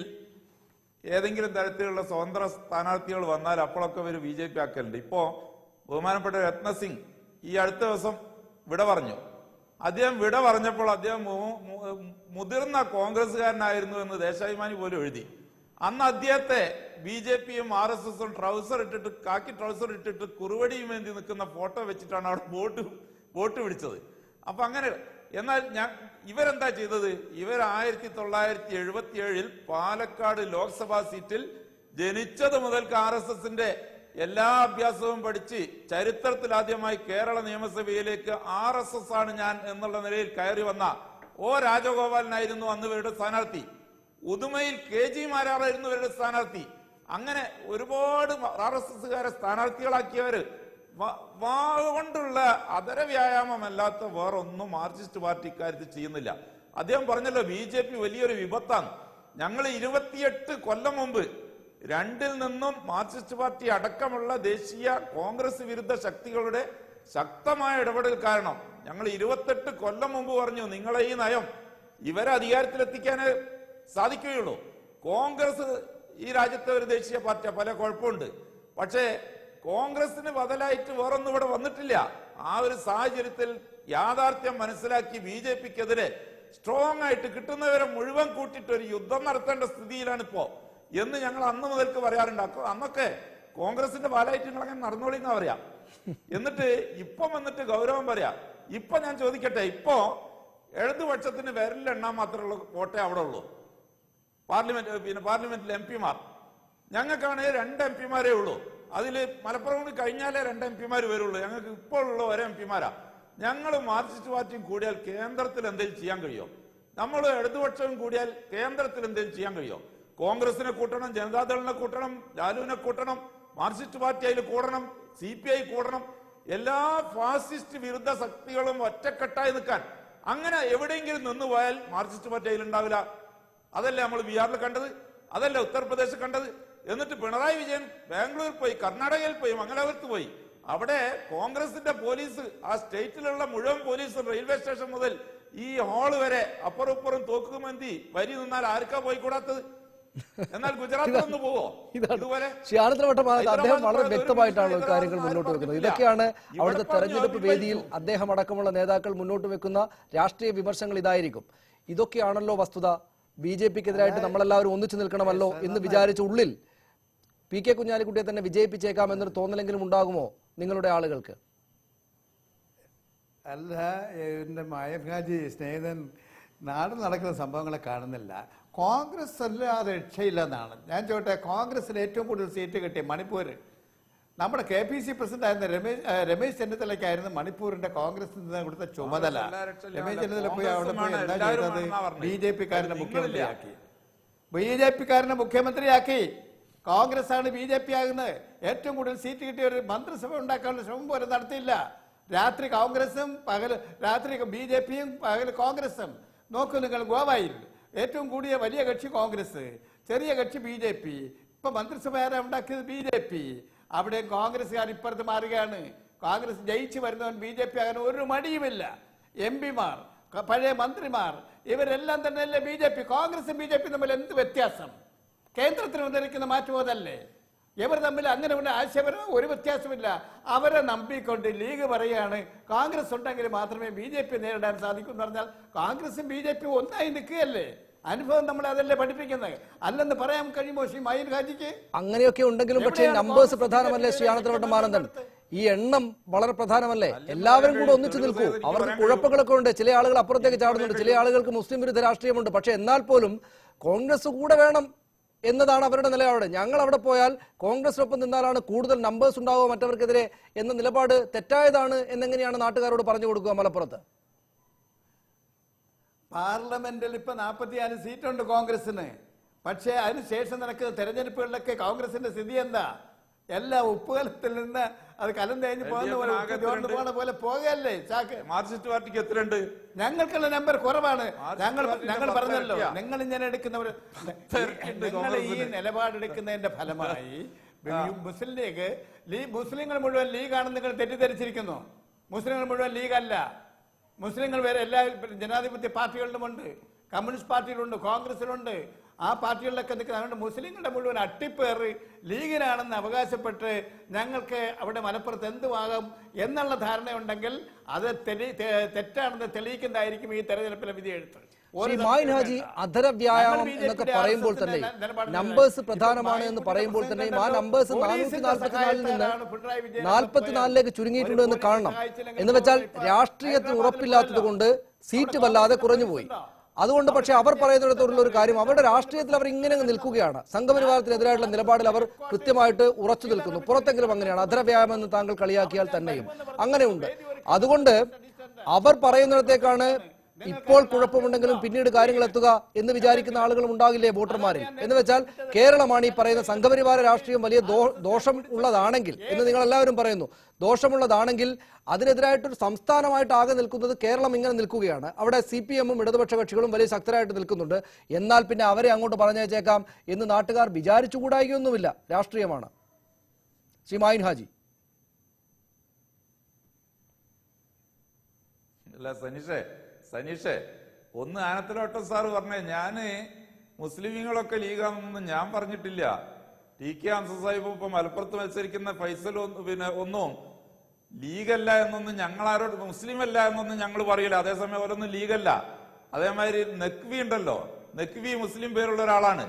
ഏതെങ്കിലും തരത്തിലുള്ള സ്വതന്ത്ര സ്ഥാനാർത്ഥികൾ വന്നാൽ അപ്പോഴൊക്കെ ഒരു BJP ആക്കലുണ്ട്. ഇപ്പോ ബഹുമാനപ്പെട്ട രത്നസിംഗ് ഈ അടുത്ത ദിവസം വിട പറഞ്ഞു. അദ്ദേഹം വിട പറഞ്ഞപ്പോൾ അദ്ദേഹം മുതിർന്ന കോൺഗ്രസ്സുകാരനായിരുന്നു എന്ന് ദേശാഭിമാനി പോലും എഴുതി. അന്ന് അദ്ദേഹത്തെ BJP-യും RSS-ഉം കാക്കി ട്രൗസർ ഇട്ടിട്ട് കുറുവടിയും വേണ്ടി നിൽക്കുന്ന ഫോട്ടോ വെച്ചിട്ടാണ് അവിടെ വോട്ട് പിടിച്ചത്. അപ്പൊ അങ്ങനെ. എന്നാൽ ഇവരെന്താ ചെയ്തത്? ഇവർ 1977 പാലക്കാട് ലോക്സഭാ സീറ്റിൽ ജനിച്ചത് മുതൽക്ക് RSS-ന്റെ എല്ലാ അഭ്യാസവും പഠിച്ച് ചരിത്രത്തിൽ ആദ്യമായി കേരള നിയമസഭയിലേക്ക് RSS ആണ് ഞാൻ എന്നുള്ള നിലയിൽ കയറി വന്ന O രാജഗോപാലനായിരുന്നു അന്ന് ഇവരുടെ സ്ഥാനാർത്ഥി. ഉദുമയിൽ KG മാരാറായിരുന്നു ഇവരുടെ സ്ഥാനാർത്ഥി. അങ്ങനെ ഒരുപാട് RSS-കാരെ സ്ഥാനാർത്ഥികളാക്കിയവര് കൊണ്ടുള്ള അതര വ്യായാമമല്ലാത്ത വേറൊന്നും മാർക്സിസ്റ്റ് പാർട്ടി ഇക്കാര്യത്തിൽ ചെയ്യുന്നില്ല. അദ്ദേഹം പറഞ്ഞല്ലോ BJP വലിയൊരു വിപത്താണ്. ഞങ്ങൾ 28 കൊല്ലം മുമ്പ് 2ൽ നിന്നും മാർക്സിസ്റ്റ് പാർട്ടി അടക്കമുള്ള ദേശീയ കോൺഗ്രസ് വിരുദ്ധ ശക്തികളുടെ ശക്തമായ ഇടപെടൽ കാരണം ഞങ്ങൾ 28 കൊല്ലം മുമ്പ് പറഞ്ഞു, നിങ്ങളെ ഈ നയം ഇവരെ അധികാരത്തിലെത്തിക്കാനേ സാധിക്കുകയുള്ളൂ. കോൺഗ്രസ് ഈ രാജ്യത്തെ ഒരു ദേശീയ പാർട്ടിയാണ്, പല കുഴപ്പമുണ്ട്. പക്ഷേ കോൺഗ്രസിന് ബദലായിട്ട് വേറൊന്നും ഇവിടെ വന്നിട്ടില്ല. ആ ഒരു സാഹചര്യത്തിൽ യാഥാർത്ഥ്യം മനസ്സിലാക്കി BJPക്കെതിരെ സ്ട്രോങ് ആയിട്ട് കിട്ടുന്നവരെ മുഴുവൻ കൂട്ടിയിട്ട് ഒരു യുദ്ധം നടത്തേണ്ട സ്ഥിതിയിലാണ് ഇപ്പോ എന്ന് ഞങ്ങൾ അന്ന് മുതൽക്ക് പറയാറുണ്ടാക്കും. അന്നൊക്കെ കോൺഗ്രസിന്റെ പാലായിട്ട് നിങ്ങൾ അങ്ങനെ നടന്നോളിന്നാ പറയാ. എന്നിട്ട് ഇപ്പം വന്നിട്ട് ഗൗരവം പറയാ. ഇപ്പൊ ഞാൻ ചോദിക്കട്ടെ, ഇപ്പോ ഇടതുപക്ഷത്തിന് വിരലിലെണ്ണാൻ മാത്രമുള്ള വോട്ടേ അവിടെ ഉള്ളൂ. പാർലമെന്റിൽ MP-മാർ ഞങ്ങൾക്കാണെങ്കിൽ 2 MP-മാരേ ഉള്ളൂ. അതിൽ മലപ്പുറം കൂടി കഴിഞ്ഞാലേ 2 MP-മാർ വരുള്ളൂ. ഞങ്ങൾക്ക് ഇപ്പോൾ ഉള്ള ഒരു MP-മാരാ. ഞങ്ങൾ മാർക്സിസ്റ്റ് പാർട്ടിയും കൂടിയാൽ കേന്ദ്രത്തിൽ എന്തെങ്കിലും ചെയ്യാൻ കഴിയുമോ? നമ്മൾ ഇടതുപക്ഷവും കൂടിയാൽ കേന്ദ്രത്തിൽ എന്തെങ്കിലും ചെയ്യാൻ കഴിയുമോ? കോൺഗ്രസിനെ കൂട്ടണം, ജനതാദളിനെ കൂട്ടണം, ലാലുവിനെ കൂട്ടണം, മാർക്സിസ്റ്റ് പാർട്ടി അതിൽ കൂടണം, CPI കൂടണം, എല്ലാ ഫാസിസ്റ്റ് വിരുദ്ധ ശക്തികളും ഒറ്റക്കെട്ടായി നിൽക്കാൻ. അങ്ങനെ എവിടെയെങ്കിലും നിന്നുപോയാൽ മാർക്സിസ്റ്റ് പാർട്ടി അതിലുണ്ടാവില്ല. അതല്ലേ നമ്മൾ ബീഹാറിൽ കണ്ടത്, അതല്ലേ ഉത്തർപ്രദേശിൽ കണ്ടത്. എന്നിട്ട് പിണറായി വിജയൻ ബാംഗ്ലൂരിൽ പോയി, കർണാടകയിൽ പോയി, മംഗലാപുരത്ത് പോയി. അവിടെ കോൺഗ്രസിന്റെ പോലീസ്, ആ സ്റ്റേറ്റിലുള്ള മുഴുവൻ പോലീസും റെയിൽവേ സ്റ്റേഷൻ മുതൽ ഈ ഹാള് വരെ അപ്പുറം ഇപ്പുറം തോക്കുമന്തി വരി നിന്നാൽ ആർക്കാ പോയിക്കൂടാത്തത്? എന്നാൽ ഗുജറാത്തിലൊന്ന് പോവോ? ഇതുപോലെ അദ്ദേഹം വളരെ വ്യക്തമായിട്ടാണ് കാര്യങ്ങൾ മുന്നോട്ട് വെക്കുന്നത്. ഇതൊക്കെയാണ് അവിടുത്തെ തെരഞ്ഞെടുപ്പ് വേദിയിൽ അദ്ദേഹം അടക്കമുള്ള നേതാക്കൾ മുന്നോട്ട് വെക്കുന്ന രാഷ്ട്രീയ വിമർശനങ്ങൾ. ഇതായിരിക്കും. ഇതൊക്കെയാണല്ലോ വസ്തുത. BJPക്കെതിരായിട്ട് നമ്മളെല്ലാവരും ഒന്നിച്ചു നിൽക്കണമല്ലോ എന്ന് വിചാരിച്ച ഉള്ളിൽ PK കുഞ്ഞാലിക്കുട്ടിയെ തന്നെ വിജയിപ്പിച്ചേക്കാം എന്നൊരു തോന്നലെങ്കിലും ഉണ്ടാകുമോ നിങ്ങളുടെ ആളുകൾക്ക്? അല്ല, എൻ്റെ മായൻഹാജി സ്നേഹിതൻ നാട്ടിൽ നടക്കുന്ന സംഭവങ്ങളെ കാണുന്നില്ല. കോൺഗ്രസ് അല്ലാതെ രക്ഷയില്ലെന്നാണ് ഞാൻ ചോട്ടെ. കോൺഗ്രസിന് ഏറ്റവും കൂടുതൽ സീറ്റ് കിട്ടിയ മണിപ്പൂർ, നമ്മുടെ KPC പ്രസിഡന്റ് ആയിരുന്ന രമേശ് ചെന്നിത്തലയ്ക്കായിരുന്നു മണിപ്പൂരിന്റെ കോൺഗ്രസിൽ നിന്ന് കൊടുത്ത ചുമതല. രമേശ് ചെന്നിത്തല പോയി അവിടെ പോയി എന്താ ചെയ്തത്? BJPക്കാരനെ മുഖ്യമന്ത്രിയാക്കി. കോൺഗ്രസ് ആണ് BJP ആകുന്നത്. ഏറ്റവും കൂടുതൽ സീറ്റ് കിട്ടിയ ഒരു മന്ത്രിസഭ ഉണ്ടാക്കാനുള്ള ശ്രമം പോലും നടത്തിയില്ല. രാത്രി കോൺഗ്രസും രാത്രി BJPയും പകൽ കോൺഗ്രസും. നോക്കൂ നിങ്ങൾ, ഗോവയിൽ ഏറ്റവും കൂടിയ വലിയ കക്ഷി കോൺഗ്രസ്, ചെറിയ കക്ഷി BJP. ഇപ്പൊ മന്ത്രിസഭ ആരാ ഉണ്ടാക്കിയത്? BJP. അവിടെ കോൺഗ്രസ്സുകാർ ഇപ്പുറത്ത് മാറുകയാണ്. കോൺഗ്രസ് ജയിച്ചു വരുന്നവൻ BJP ആകാൻ ഒരു മടിയുമില്ല. MP-മാർ, പഴയ മന്ത്രിമാർ, ഇവരെല്ലാം തന്നെ അല്ലേ BJP. കോൺഗ്രസും BJP തമ്മിൽ എന്ത് വ്യത്യാസം? കേന്ദ്രത്തിൽ വന്നിരിക്കുന്ന മാറ്റം അതല്ലേ? ഇവർ തമ്മിൽ അങ്ങനെ ആശയപരമായ ഒരു വ്യത്യാസമില്ല. അവരെ നമ്പിക്കൊണ്ട് ലീഗ് പറയാണ് കോൺഗ്രസ് ഉണ്ടെങ്കിൽ മാത്രമേ BJP നേരിടാൻ സാധിക്കൂ എന്ന് പറഞ്ഞാൽ കോൺഗ്രസും BJP ഒന്നായി നിൽക്കുകയല്ലേ? അനുഭവം നമ്മൾ അതല്ലേ പഠിപ്പിക്കുന്നത്. അല്ലെന്ന് പറയാൻ കഴിയുമോ ശ്രീ മൈൻ ഹാജിക്ക്? അങ്ങനെയൊക്കെ ഉണ്ടെങ്കിലും പക്ഷേ നമ്പേഴ്സ് പ്രധാനമല്ലേ ശ്രീ ആനന്ദവട്ടമാനന്ദൻ? ഈ എണ്ണം വളരെ പ്രധാനമല്ലേ? എല്ലാവരും കൂടെ ഒന്നിച്ചു നിൽക്കൂ. അവർക്ക് കുഴപ്പങ്ങളൊക്കെ ഉണ്ട്. ചില ആളുകൾ അപ്പുറത്തേക്ക് ചാടുന്നുണ്ട്, ചില ആളുകൾക്ക് മുസ്ലിം വിരുദ്ധ രാഷ്ട്രീയമുണ്ട്. പക്ഷെ എന്നാൽ പോലും കോൺഗ്രസ് കൂടെ വേണം എന്നതാണ് അവരുടെ നിലപാട്. ഞങ്ങൾ അവിടെ പോയാൽ കോൺഗ്രസിനൊപ്പം നിന്നാലാണ് കൂടുതൽ നമ്പേഴ്സ് ഉണ്ടാവുക മറ്റവർക്കെതിരെ എന്ന നിലപാട് തെറ്റായതാണ് എന്നെങ്ങനെയാണ് നാട്ടുകാരോട് പറഞ്ഞു കൊടുക്കുക മലപ്പുറത്ത്? പാർലമെന്റിൽ ഇപ്പൊ 44 സീറ്റുണ്ട് കോൺഗ്രസിന്. പക്ഷേ അതിനുശേഷം നടക്കുന്ന തെരഞ്ഞെടുപ്പുകളിലൊക്കെ കോൺഗ്രസിന്റെ സ്ഥിതി എന്താ? എല്ലാ ഉപ്പുകലത്തിൽ നിന്ന് അത് കലം തേഞ്ഞ് പോകുന്ന പോലെ പോകുകയല്ലേ? മാർക്സിസ്റ്റ് പാർട്ടിക്ക് എത്രയുണ്ട്? ഞങ്ങൾക്കുള്ള നമ്പർ കുറവാണ്. ഞങ്ങൾ പറഞ്ഞല്ലോ, നിങ്ങൾ ഇങ്ങനെ എടുക്കുന്നവർ, നിങ്ങൾ ഈ നിലപാടെടുക്കുന്നതിന്റെ ഫലമായി മുസ്ലിം ലീഗ് മുസ്ലിങ്ങൾ മുഴുവൻ ലീഗാണെന്ന് നിങ്ങൾ തെറ്റിദ്ധരിച്ചിരിക്കുന്നു. മുസ്ലിങ്ങൾ മുഴുവൻ ലീഗല്ല. മുസ്ലിങ്ങൾ വേറെ എല്ലാ ജനാധിപത്യ പാർട്ടികളിലുമുണ്ട്, കമ്മ്യൂണിസ്റ്റ് പാർട്ടിയിലുണ്ട്, കോൺഗ്രസിലുണ്ട്. ആ പാർട്ടികളിലൊക്കെ നിൽക്കുന്ന അതുകൊണ്ട് മുസ്ലിങ്ങളുടെ മുഴുവൻ അട്ടിപ്പേറ് ലീഗിനാണെന്ന് അവകാശപ്പെട്ട് ഞങ്ങൾക്ക് അവിടെ മലപ്പുറത്ത് എന്തുമാകാം എന്നുള്ള ധാരണയുണ്ടെങ്കിൽ അത് തെറ്റാണെന്ന് തെളിയിക്കുന്നതായിരിക്കും ഈ തെരഞ്ഞെടുപ്പിലെ വിധിയെഴുത്ത്. അധര വ്യായാമം എന്നൊക്കെ പറയുമ്പോൾ തന്നെ നമ്പേഴ്സ് പ്രധാനമാണ് എന്ന് പറയുമ്പോൾ തന്നെ ആ നമ്പേഴ്സ് 444-ൽ നിന്ന് 44-ലേക്ക് ചുരുങ്ങിയിട്ടുണ്ട് എന്ന് കാണണം. എന്ന് വെച്ചാൽ രാഷ്ട്രീയത്തിന് ഉറപ്പില്ലാത്തത് കൊണ്ട് സീറ്റ് വല്ലാതെ കുറഞ്ഞുപോയി. അതുകൊണ്ട് പക്ഷെ അവർ പറയുന്നിടത്തോടുള്ള ഒരു കാര്യം, അവരുടെ രാഷ്ട്രീയത്തിൽ അവർ ഇങ്ങനെ നിൽക്കുകയാണ്. സംഘപരിവാരത്തിനെതിരായിട്ടുള്ള നിലപാടിൽ അവർ കൃത്യമായിട്ട് ഉറച്ചു നിൽക്കുന്നു. പുറത്തെങ്കിലും അങ്ങനെയാണ്. അധര വ്യായാമം എന്ന് താങ്കൾ കളിയാക്കിയാൽ തന്നെയും അങ്ങനെയുണ്ട്. അതുകൊണ്ട് അവർ പറയുന്നിടത്തേക്കാണ് ഇപ്പോൾ കുഴപ്പമുണ്ടെങ്കിലും പിന്നീട് കാര്യങ്ങൾ എത്തുക എന്ന് വിചാരിക്കുന്ന ആളുകളും ഉണ്ടാകില്ലേ വോട്ടർമാരിൽ? എന്ന് വെച്ചാൽ കേരളമാണ് ഈ പറയുന്ന സംഘപരിവാര രാഷ്ട്രീയം വലിയ ദോഷം ഉള്ളതാണെങ്കിൽ എന്ന് നിങ്ങൾ എല്ലാവരും പറയുന്നു. ദോഷമുള്ളതാണെങ്കിൽ അതിനെതിരായിട്ടൊരു സംസ്ഥാനമായിട്ട് ആകെ നിൽക്കുന്നത് കേരളം ഇങ്ങനെ നിൽക്കുകയാണ്. അവിടെ CPM-ഉം ഇടതുപക്ഷ കക്ഷികളും വലിയ ശക്തരായിട്ട് നിൽക്കുന്നുണ്ട്. എന്നാൽ പിന്നെ അവരെ അങ്ങോട്ട് പറഞ്ഞേച്ചേക്കാം എന്ന് നാട്ടുകാർ വിചാരിച്ചുകൂടായികയൊന്നുമില്ല. രാഷ്ട്രീയമാണ്. ശ്രീ മൈൻ ഹാജി. സനീഷേ, ഒന്ന് ആനത്തലോട്ടം സാറ് പറഞ്ഞേ, ഞാന് മുസ്ലിമീങ്ങളൊക്കെ ലീഗാണെന്നൊന്നും ഞാൻ പറഞ്ഞിട്ടില്ല. TK ഹംസ സാഹിബ് ഇപ്പൊ മലപ്പുറത്ത് മത്സരിക്കുന്ന ഫൈസൽ ഒന്നും ലീഗല്ല എന്നൊന്നും ഞങ്ങളാരോട് മുസ്ലിം അല്ല എന്നൊന്നും ഞങ്ങൾ പറയില്ല. അതേസമയം അവരൊന്നും ലീഗല്ല. അതേമാതിരി നഖ്വി ഉണ്ടല്ലോ, നഖ്വി മുസ്ലിം പേരുള്ള ഒരാളാണ്,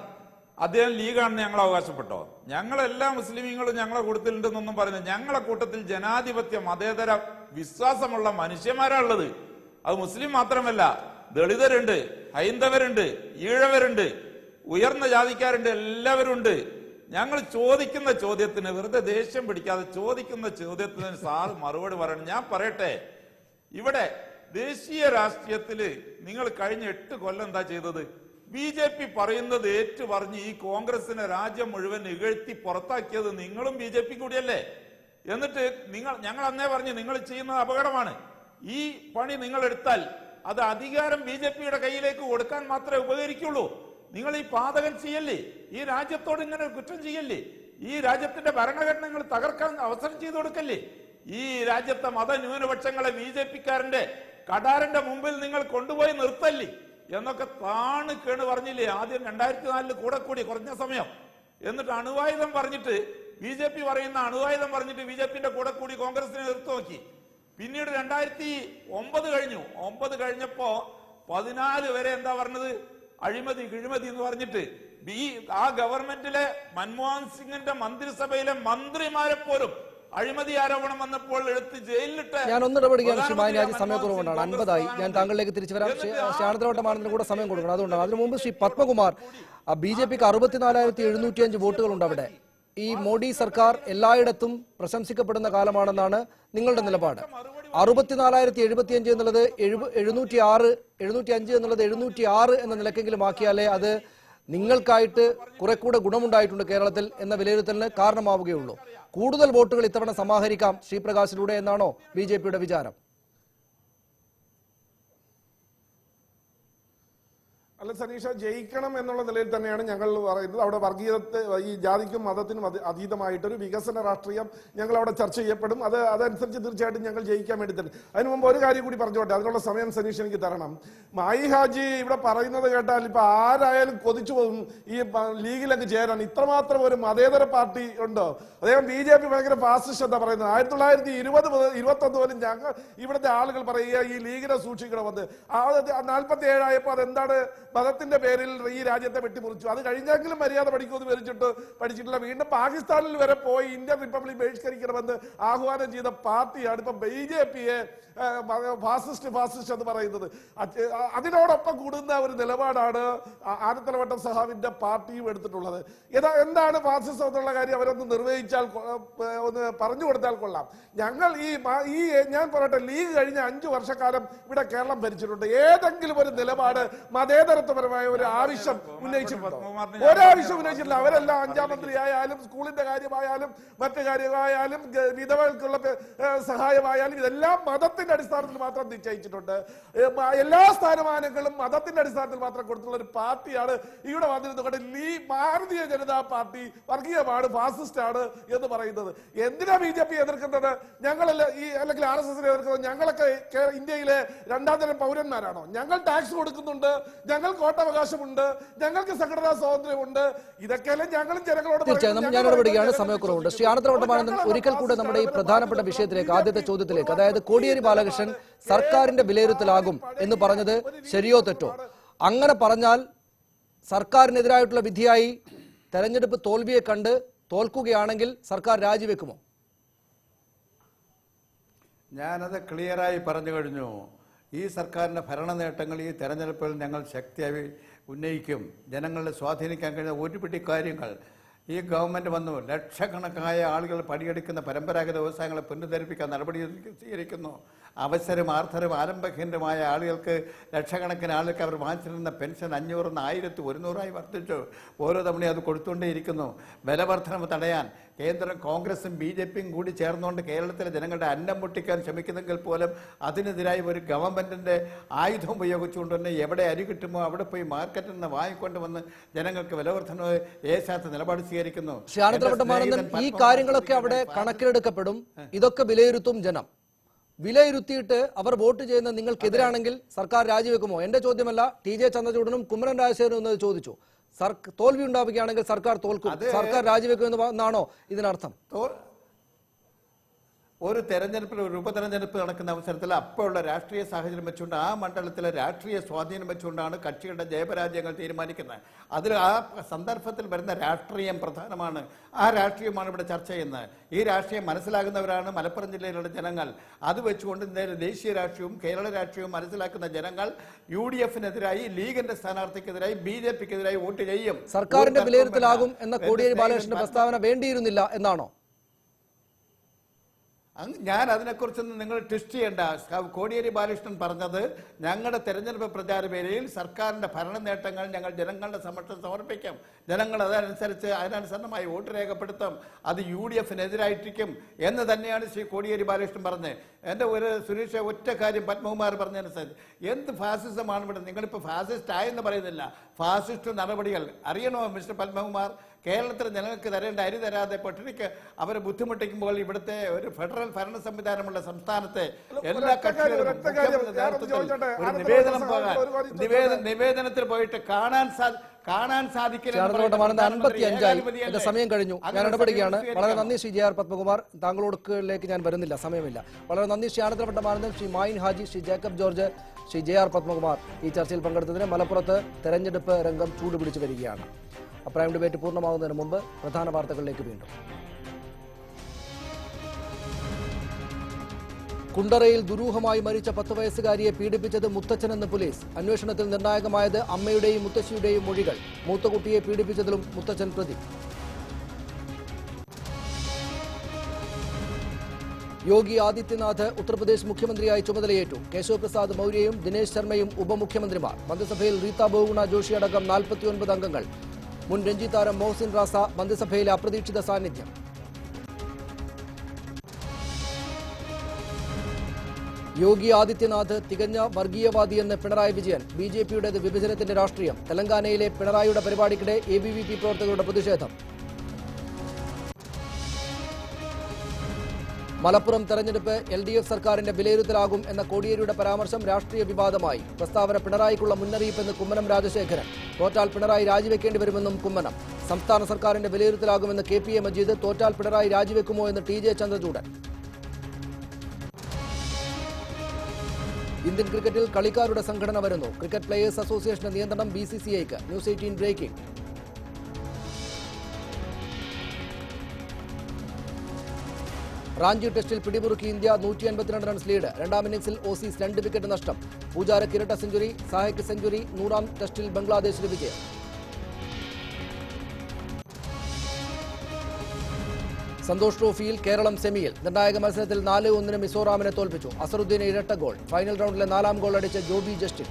അദ്ദേഹം ലീഗാണെന്ന് ഞങ്ങൾ അവകാശപ്പെട്ടോ? ഞങ്ങളെല്ലാ മുസ്ലിമീങ്ങളും ഞങ്ങളെ കൂട്ടത്തിലുണ്ടെന്നൊന്നും പറയുന്നത്. ഞങ്ങളെ കൂട്ടത്തിൽ ജനാധിപത്യ മതേതര വിശ്വാസമുള്ള മനുഷ്യന്മാരാണുള്ളത്. അത് മുസ്ലിം മാത്രമല്ല, ദളിതരുണ്ട്, ഹൈന്ദവരുണ്ട്, ഈഴവരുണ്ട്, ഉയർന്ന ജാതിക്കാരുണ്ട്, എല്ലാവരും ഉണ്ട്. ഞങ്ങൾ ചോദിക്കുന്ന ചോദ്യത്തിന് വെറുതെ ദേഷ്യം പിടിക്കാതെ ചോദിക്കുന്ന ചോദ്യത്തിന് സാർ മറുപടി പറയണം. ഞാൻ പറയട്ടെ, ഇവിടെ ദേശീയ രാഷ്ട്രീയത്തില് നിങ്ങൾ കഴിഞ്ഞ 8 കൊല്ലം എന്താ ചെയ്തത്? BJP പറയുന്നത് ഏറ്റു പറഞ്ഞ് ഈ കോൺഗ്രസിനെ രാജ്യം മുഴുവൻ ഇകഴ്ത്തി പുറത്താക്കിയത് നിങ്ങളും BJP കൂടിയല്ലേ? എന്നിട്ട് ഞങ്ങൾ അന്നേ പറഞ്ഞു നിങ്ങൾ ചെയ്യുന്നത് അപകടമാണ്. ഈ പണി നിങ്ങൾ എടുത്താൽ അത് അധികാരം BJPയുടെ കയ്യിലേക്ക് കൊടുക്കാൻ മാത്രമേ ഉപകരിക്കുള്ളൂ. നിങ്ങൾ ഈ പാതകം ചെയ്യല്ലേ? ഈ രാജ്യത്തോട് ഇങ്ങനെ കുറ്റം ചെയ്യല്ലേ? ഈ രാജ്യത്തിന്റെ ഭരണഘടന നിങ്ങൾ തകർക്കാൻ അവസരം ചെയ്തു കൊടുക്കല്ലേ? ഈ രാജ്യത്തെ മതന്യൂനപക്ഷങ്ങളെ BJPക്കാരന്റെ കടാരന്റെ മുമ്പിൽ നിങ്ങൾ കൊണ്ടുപോയി നിർത്തല്ലേ എന്നൊക്കെ താണ് കേണ് പറഞ്ഞില്ലേ? ആദ്യം 2004 കൂടെ കൂടി കുറഞ്ഞ സമയം, എന്നിട്ട് അണുവായുധം പറഞ്ഞിട്ട് BJP പറയുന്ന അണുവായുധം പറഞ്ഞിട്ട് BJPന്റെ കൂടെ കൂടി കോൺഗ്രസിനെ നിർത്തി നോക്കി. പിന്നീട് 2009 കഴിഞ്ഞു. 9 കഴിഞ്ഞപ്പോ 14 വരെ എന്താ പറഞ്ഞത്? അഴിമതി കിഴിമതി എന്ന് പറഞ്ഞിട്ട് ആ ഗവൺമെന്റിലെ മൻമോഹൻ സിംഗിന്റെ മന്ത്രിസഭയിലെ മന്ത്രിമാരെ പോലും അഴിമതി ആരോപണം വന്നപ്പോൾ എടുത്ത് ജയിലിലിട്ട്. ഞാൻ ഒന്നിടപെടുകയാണ് ശ്രീ മാന്യാജി, സമയക്കുറവുകൊണ്ടാണ്. 50 ഞാൻ താങ്കളിലേക്ക് തിരിച്ചു വരാം. ശ്രീ കൂടെ സമയം കൊടുക്കണം, അതുകൊണ്ടാണ്. അതിനു മുമ്പ് ശ്രീ പത്മകുമാർ, BJPക്ക് 64,705 വോട്ടുകളുണ്ട് അവിടെ. ഈ മോഡി സർക്കാർ എല്ലായിടത്തും പ്രശംസിക്കപ്പെടുന്ന കാലമാണെന്നാണ് നിങ്ങളുടെ നിലപാട്. 64,075 എന്നുള്ളത് 706, 705 എന്നുള്ളത് 706 എന്ന നിലക്കെങ്കിലും ആക്കിയാലേ അത് നിങ്ങൾക്കായിട്ട് കുറെ കൂടെ ഗുണമുണ്ടായിട്ടുണ്ട് കേരളത്തിൽ എന്ന വിലയിരുത്തലിന് കാരണമാവുകയുള്ളൂ. കൂടുതൽ വോട്ടുകൾ ഇത്തവണ സമാഹരിക്കാം ശ്രീപ്രകാശിലൂടെ എന്നാണോ BJPയുടെ വിചാരം? അല്ല സനീഷ, ജയിക്കണം എന്നുള്ള നിലയിൽ തന്നെയാണ് ഞങ്ങൾ പറയുന്നത്. അവിടെ വർഗീയത്തെ, ഈ ജാതിക്കും മതത്തിനും അതീതമായിട്ടൊരു വികസന രാഷ്ട്രീയം ഞങ്ങൾ അവിടെ ചർച്ച ചെയ്യപ്പെടും. അതനുസരിച്ച് തീർച്ചയായിട്ടും ഞങ്ങൾ ജയിക്കാൻ വേണ്ടി തന്നെ. അതിന് മുമ്പ് ഒരു കാര്യം കൂടി പറഞ്ഞോട്ടെ, അതിനുള്ള സമയം സനീഷ് എനിക്ക് തരണം. മായി ഹാജി ഇവിടെ പറയുന്നത് കേട്ടാൽ ഇപ്പൊ ആരായാലും കൊതിച്ചു പോകും ഈ ലീഗിലൊക്കെ ചേരാൻ. ഇത്രമാത്രം ഒരു മതേതര പാർട്ടി ഉണ്ടോ? അദ്ദേഹം BJP ഭയങ്കര ഫാസിസ്റ്റ് എന്താ പറയുന്നത്? 1920 മുതൽ 21 പോലും ഞങ്ങൾ ഇവിടുത്തെ ആളുകൾ പറയുക ഈ ലീഗിനെ സൂക്ഷിക്കണമെന്ന്. 47 ആയപ്പോൾ അതെന്താണ് മതത്തിന്റെ പേരിൽ ഈ രാജ്യത്തെ വെട്ടിമുറിച്ചു. അത് കഴിഞ്ഞെങ്കിലും മര്യാദ പഠിക്കുമെന്ന് പഠിച്ചിട്ടില്ല. വീണ്ടും പാകിസ്ഥാനിൽ വരെ പോയി ഇന്ത്യൻ റിപ്പബ്ലിക് ബഹിഷ്കരിക്കണമെന്ന് ആഹ്വാനം ചെയ്ത പാർട്ടിയാണ് ഇപ്പൊ BJPയെ ഫാസിസ്റ്റ് എന്ന് പറയുന്നത്. അതിനോടൊപ്പം കൂടുന്ന ഒരു നിലപാടാണ് ആനത്തലവട്ടം സഹാബിന്റെ പാർട്ടിയും എടുത്തിട്ടുള്ളത്. എന്താണ് ഫാസിസം എന്നുള്ള കാര്യം അവരൊന്ന് നിർവഹിച്ചാൽ, ഒന്ന് പറഞ്ഞു കൊടുത്താൽ കൊള്ളാം. ഞങ്ങൾ ഞാൻ പറയട്ടെ, ലീഗ് കഴിഞ്ഞ 5 വർഷക്കാലം ഇവിടെ കേരളം ഭരിച്ചിട്ടുണ്ട്. ഏതെങ്കിലും ഒരു നിലപാട് മതേതരത്വപരമായ ഒരു ആവശ്യം ഉന്നയിച്ചിട്ടുണ്ടോ? ഒരാവശ്യം ഉന്നയിച്ചിട്ടില്ല. അവരെല്ലാം 5ാം മന്ത്രി ആയാലും സ്കൂളിന്റെ കാര്യമായാലും മറ്റു കാര്യമായാലും വിധവകൾക്കുള്ള സഹായമായാലും ഇതെല്ലാം മതത്തിന്റെ അടിസ്ഥാനത്തിൽ മാത്രം നിശ്ചയിച്ചിട്ടുണ്ട്. എല്ലാ സ്ഥാനമാനങ്ങളും മതത്തിന്റെ അടിസ്ഥാനത്തിൽ മാത്രം കൊടുത്തുള്ള ഒരു പാർട്ടിയാണ് ഇവിടെ വന്നിരുന്നത്. ഭാരതീയ ജനതാ പാർട്ടി വർഗീയമാണ്, ഫാസിസ്റ്റ് ആണ് എന്ന് പറയുന്നത്. എന്തിനാ BJP എതിർക്കുന്നത്? ഞങ്ങളല്ല അല്ലെങ്കിൽ RSSനെ എതിർക്കുന്നത്? ഞങ്ങളൊക്കെ ഇന്ത്യയിലെ 2ാം തരം പൗരന്മാരാണോ? ഞങ്ങൾ ടാക്സ് കൊടുക്കുന്നുണ്ട്, ഞങ്ങൾക്ക് വോട്ടവകാശമുണ്ട്, ഞങ്ങൾക്ക് സംഘടനാ സ്വാതന്ത്ര്യമുണ്ട്. ഇതൊക്കെയല്ലേ ഞങ്ങളും ജനങ്ങളോട്. തീർച്ചയായും ഞാൻ ഇടപെടുകയാണ്, സമയക്കുറവുണ്ട്. ശ്രീ ആനത്തലവട്ടമാനന്ദൻ, ഒരിക്കൽ കൂടെ നമ്മുടെ ഈ പ്രധാനപ്പെട്ട വിഷയത്തിലേക്ക്, ആദ്യത്തെ ചോദ്യത്തിലേക്ക്, അതായത് കോടിയേരി ബാലകൃഷ്ണൻ സർക്കാരിന്റെ വിലയിരുത്തലാകും എന്ന് പറഞ്ഞത് ശരിയോ തെറ്റോ? അങ്ങനെ പറഞ്ഞാൽ സർക്കാരിനെതിരായിട്ടുള്ള വിധിയായി തെരഞ്ഞെടുപ്പ് തോൽവിയെ കണ്ട് തോൽക്കുകയാണെങ്കിൽ സർക്കാർ രാജിവെക്കുമോ? ഞാനത് ക്ലിയറായി പറഞ്ഞു കഴിഞ്ഞു. ഈ സർക്കാരിൻ്റെ ഭരണ നേട്ടങ്ങൾ ഈ തെരഞ്ഞെടുപ്പിൽ ഞങ്ങൾ ശക്തിയായി ഉന്നയിക്കും. ജനങ്ങളെ സ്വാധീനിക്കാൻ കഴിയുന്ന ഒരു പിടി കാര്യങ്ങൾ ഈ ഗവൺമെൻറ് വന്നു. ലക്ഷക്കണക്കായ ആളുകൾ പണിയെടുക്കുന്ന പരമ്പരാഗത വ്യവസായങ്ങളെ പുനരുദ്ധരിപ്പിക്കാൻ നടപടി സ്വീകരിക്കുന്നു. അവസരം ആർത്തരം ആരംഭകേന്ദ്രമായ ആളുകൾക്ക് ലക്ഷക്കണക്കിന് ആളുകൾക്ക് അവർ വാങ്ങിച്ചിരുന്ന പെൻഷൻ 500 നിന്ന് 1100 വർദ്ധിച്ചു. ഓരോ തവണയും അത് കൊടുത്തുകൊണ്ടേയിരിക്കുന്നു. വിലവർദ്ധനവ് തടയാൻ കേന്ദ്രം കോൺഗ്രസും BJPയും കൂടി ചേർന്നുകൊണ്ട് കേരളത്തിലെ ജനങ്ങളുടെ അന്നം പൊട്ടിക്കാൻ ശ്രമിക്കുന്നെങ്കിൽ പോലും അതിനെതിരായി ഒരു ഗവൺമെന്റിന്റെ ആയുധം ഉപയോഗിച്ചുകൊണ്ട് തന്നെ എവിടെ അരി കിട്ടുമോ അവിടെ പോയി മാർക്കറ്റിൽ നിന്ന് വാങ്ങിക്കൊണ്ട് വന്ന് ജനങ്ങൾക്ക് വിലവർദ്ധനവ് ഏശാത്ത നിലപാട് സ്വീകരിക്കുന്നു. ഈ കാര്യങ്ങളൊക്കെ അവിടെ കണക്കിലെടുക്കപ്പെടും. ഇതൊക്കെ വിലയിരുത്തും ജനം. വിലയിരുത്തിയിട്ട് അവർ വോട്ട് ചെയ്യുന്ന നിങ്ങൾക്കെതിരാണെങ്കിൽ സർക്കാർ രാജിവെക്കുമോ? എന്റെ ചോദ്യമല്ല, TJ ചന്ദ്രചൂഡനും കുമ്മനം രാജശേഖരനും എന്നത് ചോദിച്ചു. തോൽവി ഉണ്ടാവുകയാണെങ്കിൽ സർക്കാർ തോൽക്കും, സർക്കാർ രാജിവെക്കും എന്നാണോ ഇതിനർത്ഥം? ഒരു തെരഞ്ഞെടുപ്പിൽ ഒരു ഉപതെരഞ്ഞെടുപ്പ് നടക്കുന്ന അവസരത്തിൽ അപ്പോഴുള്ള രാഷ്ട്രീയ സാഹചര്യം വെച്ചുകൊണ്ട് ആ മണ്ഡലത്തിലെ രാഷ്ട്രീയ സ്വാധീനം വെച്ചുകൊണ്ടാണ് കക്ഷികളുടെ ജയപരാജയങ്ങൾ തീരുമാനിക്കുന്നത്. അതിൽ ആ സന്ദർഭത്തിൽ വരുന്ന രാഷ്ട്രീയം പ്രധാനമാണ്. ആ രാഷ്ട്രീയമാണ് ഇവിടെ ചർച്ച ചെയ്യുന്നത്. ഈ രാഷ്ട്രീയം മനസ്സിലാകുന്നവരാണ് മലപ്പുറം ജില്ലയിലുള്ള ജനങ്ങൾ. അത് വെച്ചുകൊണ്ട് ദേശീയ രാഷ്ട്രീയവും കേരള രാഷ്ട്രീയവും മനസ്സിലാക്കുന്ന ജനങ്ങൾ UDF-നെതിരായി, ലീഗിന്റെ സ്ഥാനാർത്ഥിക്കെതിരായി, BJP-ക്കെതിരായി വോട്ട് ചെയ്യും. സർക്കാരിന്റെ വിലയിരുത്തലാകും എന്ന കോടിയേരി ബാലകൃഷ്ണന്റെ പ്രസ്താവന വേണ്ടിയിരുന്നില്ല എന്നാണോ? ഞാൻ അതിനെക്കുറിച്ചൊന്നും നിങ്ങൾ ട്വിസ്റ്റ് ചെയ്യേണ്ട. കോടിയേരി ബാലകൃഷ്ണൻ പറഞ്ഞത് ഞങ്ങളുടെ തെരഞ്ഞെടുപ്പ് പ്രചാര വേളയിൽ സർക്കാരിന്റെ ഭരണ നേട്ടങ്ങൾ ഞങ്ങൾ ജനങ്ങളുടെ സമക്ഷം സമർപ്പിക്കും, ജനങ്ങൾ അതിനനുസരണമായി വോട്ട് രേഖപ്പെടുത്തും, അത് UDF-നെതിരായിട്ടിരിക്കും എന്ന് തന്നെയാണ് ശ്രീ കോടിയേരി ബാലകൃഷ്ണൻ പറഞ്ഞത്. എൻ്റെ ഒരു സുരേഷ് ഒറ്റ കാര്യം പത്മകുമാർ പറഞ്ഞതനുസരിച്ച് എന്ത് ഫാസിസമാണ് ഇവിടെ? നിങ്ങളിപ്പോൾ ഫാസിസ്റ്റ് ആയെന്ന് പറയുന്നില്ല, ഫാസിസ്റ്റ് നടപടികൾ അറിയണോ മിസ്റ്റർ പത്മകുമാർ? കേരളത്തിലെ ജനങ്ങൾക്ക് തരേണ്ട അരി തരാതെ പട്ടിണിക്ക് അവരെ ബുദ്ധിമുട്ടിക്കുമ്പോൾ ഇവിടുത്തെ ഒരു ഫെഡറൽ ഭരണ സംവിധാനമുള്ള സംസ്ഥാനത്തെ എല്ലാ കക്ഷികളും നിവേദനം പോകാൻ നിവേദനത്തിൽ പോയിട്ട് കാണാൻ സാധിക്കില്ല. 55 എന്റെ സമയം കഴിഞ്ഞു. ഞാൻ ഇടപെടുകയാണ്. വളരെ നന്ദി ശ്രീ JR പത്മകുമാർ. താങ്കളോടേക്ക് ഞാൻ വരുന്നില്ല, സമയമില്ല. വളരെ നന്ദി ശ്രീ ആനന്ദപട്ടമാനന്ദൻ, ശ്രീ മായിൻ ഹാജി, ശ്രീ ജേക്കബ് ജോർജ്, ശ്രീ JR പത്മകുമാർ ഈ ചർച്ചയിൽ പങ്കെടുത്തതിന്. മലപ്പുറത്ത് തെരഞ്ഞെടുപ്പ് രംഗം ചൂടുപിടിച്ചു വരികയാണ്. അപ്രൈം ഡിബേറ്റ് പൂർണ്ണമാകുന്നതിന് മുമ്പ് പ്രധാന വാർത്തകളിലേക്ക് വീണ്ടും. കുണ്ടറയിൽ ദുരൂഹമായി മരിച്ച 10 വയസ്സുകാരിയെ പീഡിപ്പിച്ചത് മുത്തച്ഛനെന്ന് പോലീസ്. അന്വേഷണത്തിൽ നിർണായകമായത് അമ്മയുടെയും മുത്തശ്ശിയുടെയും മൊഴികൾ. മൂത്തകുട്ടിയെ പീഡിപ്പിച്ചതിലും മുത്തച്ഛൻ പ്രതി. യോഗി ആദിത്യനാഥ് ഉത്തർപ്രദേശ് മുഖ്യമന്ത്രിയായി ചുമതലയേറ്റു. കേശവ് പ്രസാദ് മൗര്യയും ദിനേശ് ശർമ്മയും ഉപമുഖ്യമന്ത്രിമാർ. മന്ത്രിസഭയിൽ റീത്ത ബഹുഗുണ ജോഷി അടക്കം 49 അംഗങ്ങൾ. മുൻ രഞ്ജി താരം മോഹ്സിൻ റാസ മന്ത്രിസഭയിലെ അപ്രതീക്ഷിത സാന്നിധ്യം. യോഗി ആദിത്യനാഥ് തികഞ്ഞ വർഗീയവാദിയെന്ന് പിണറായി വിജയൻ. BJP-യുടേത് വിഭജനത്തിന്റെ രാഷ്ട്രീയം. തെലങ്കാനയിലെ പിണറായിയുടെ പരിപാടിക്കിടെ ABVP പ്രവർത്തകരുടെ പ്രതിഷേധം. മലപ്പുറം തെരഞ്ഞെടുപ്പ് LDF സർക്കാരിന്റെ വിലയിരുത്തലാകും എന്ന കോടിയേരിയുടെ പരാമർശം രാഷ്ട്രീയ വിവാദമായി. പ്രസ്താവന പിണറായിക്കുള്ള മുന്നറിയിപ്പെന്ന് കുമ്മനം രാജശേഖരൻ. തോറ്റാൽ പിണറായി രാജിവെക്കേണ്ടി വരുമെന്നും കുമ്മനം. സംസ്ഥാന സർക്കാരിന്റെ വിലയിരുത്തലാകുമെന്ന് KPA മജീദ്. തോറ്റാൽ പിണറായി രാജിവെക്കുമോ എന്ന് TJ ചന്ദ്രചൂഡൻ. ഇന്ത്യൻ ക്രിക്കറ്റിൽ കളിക്കാരുടെ സംഘടന വരുന്നു. ക്രിക്കറ്റ് പ്ലേയേഴ്സ് അസോസിയേഷന്റെ നിയന്ത്രണം BCCIക്ക്. News 18 breaking. റാഞ്ചി ടെസ്റ്റിൽ പിടിമുറുക്കി ഇന്ത്യ. 152 runs lead. രണ്ടാം ഇന്നിംഗ്സിൽ ഓസീസ് 2 വിക്കറ്റ് നഷ്ടം. പൂജാരയ്ക്ക് ഇരട്ട സെഞ്ചുറി, സാഹയ്ക്ക് സെഞ്ചുറി. 100ാം ടെസ്റ്റിൽ ബംഗ്ലാദേശിന് വിജയം. സന്തോഷ് ട്രോഫിയിൽ കേരളം സെമിയിൽ. നിർണായക മത്സരത്തിൽ 4-1 മിസോറാമിനെ തോൽപ്പിച്ചു. അസറുദ്ദീന് ഇരട്ട ഗോൾ. ഫൈനൽ റൗണ്ടിലെ 4ാം ഗോൾ അടിച്ച ജോബി ജസ്റ്റിൻ.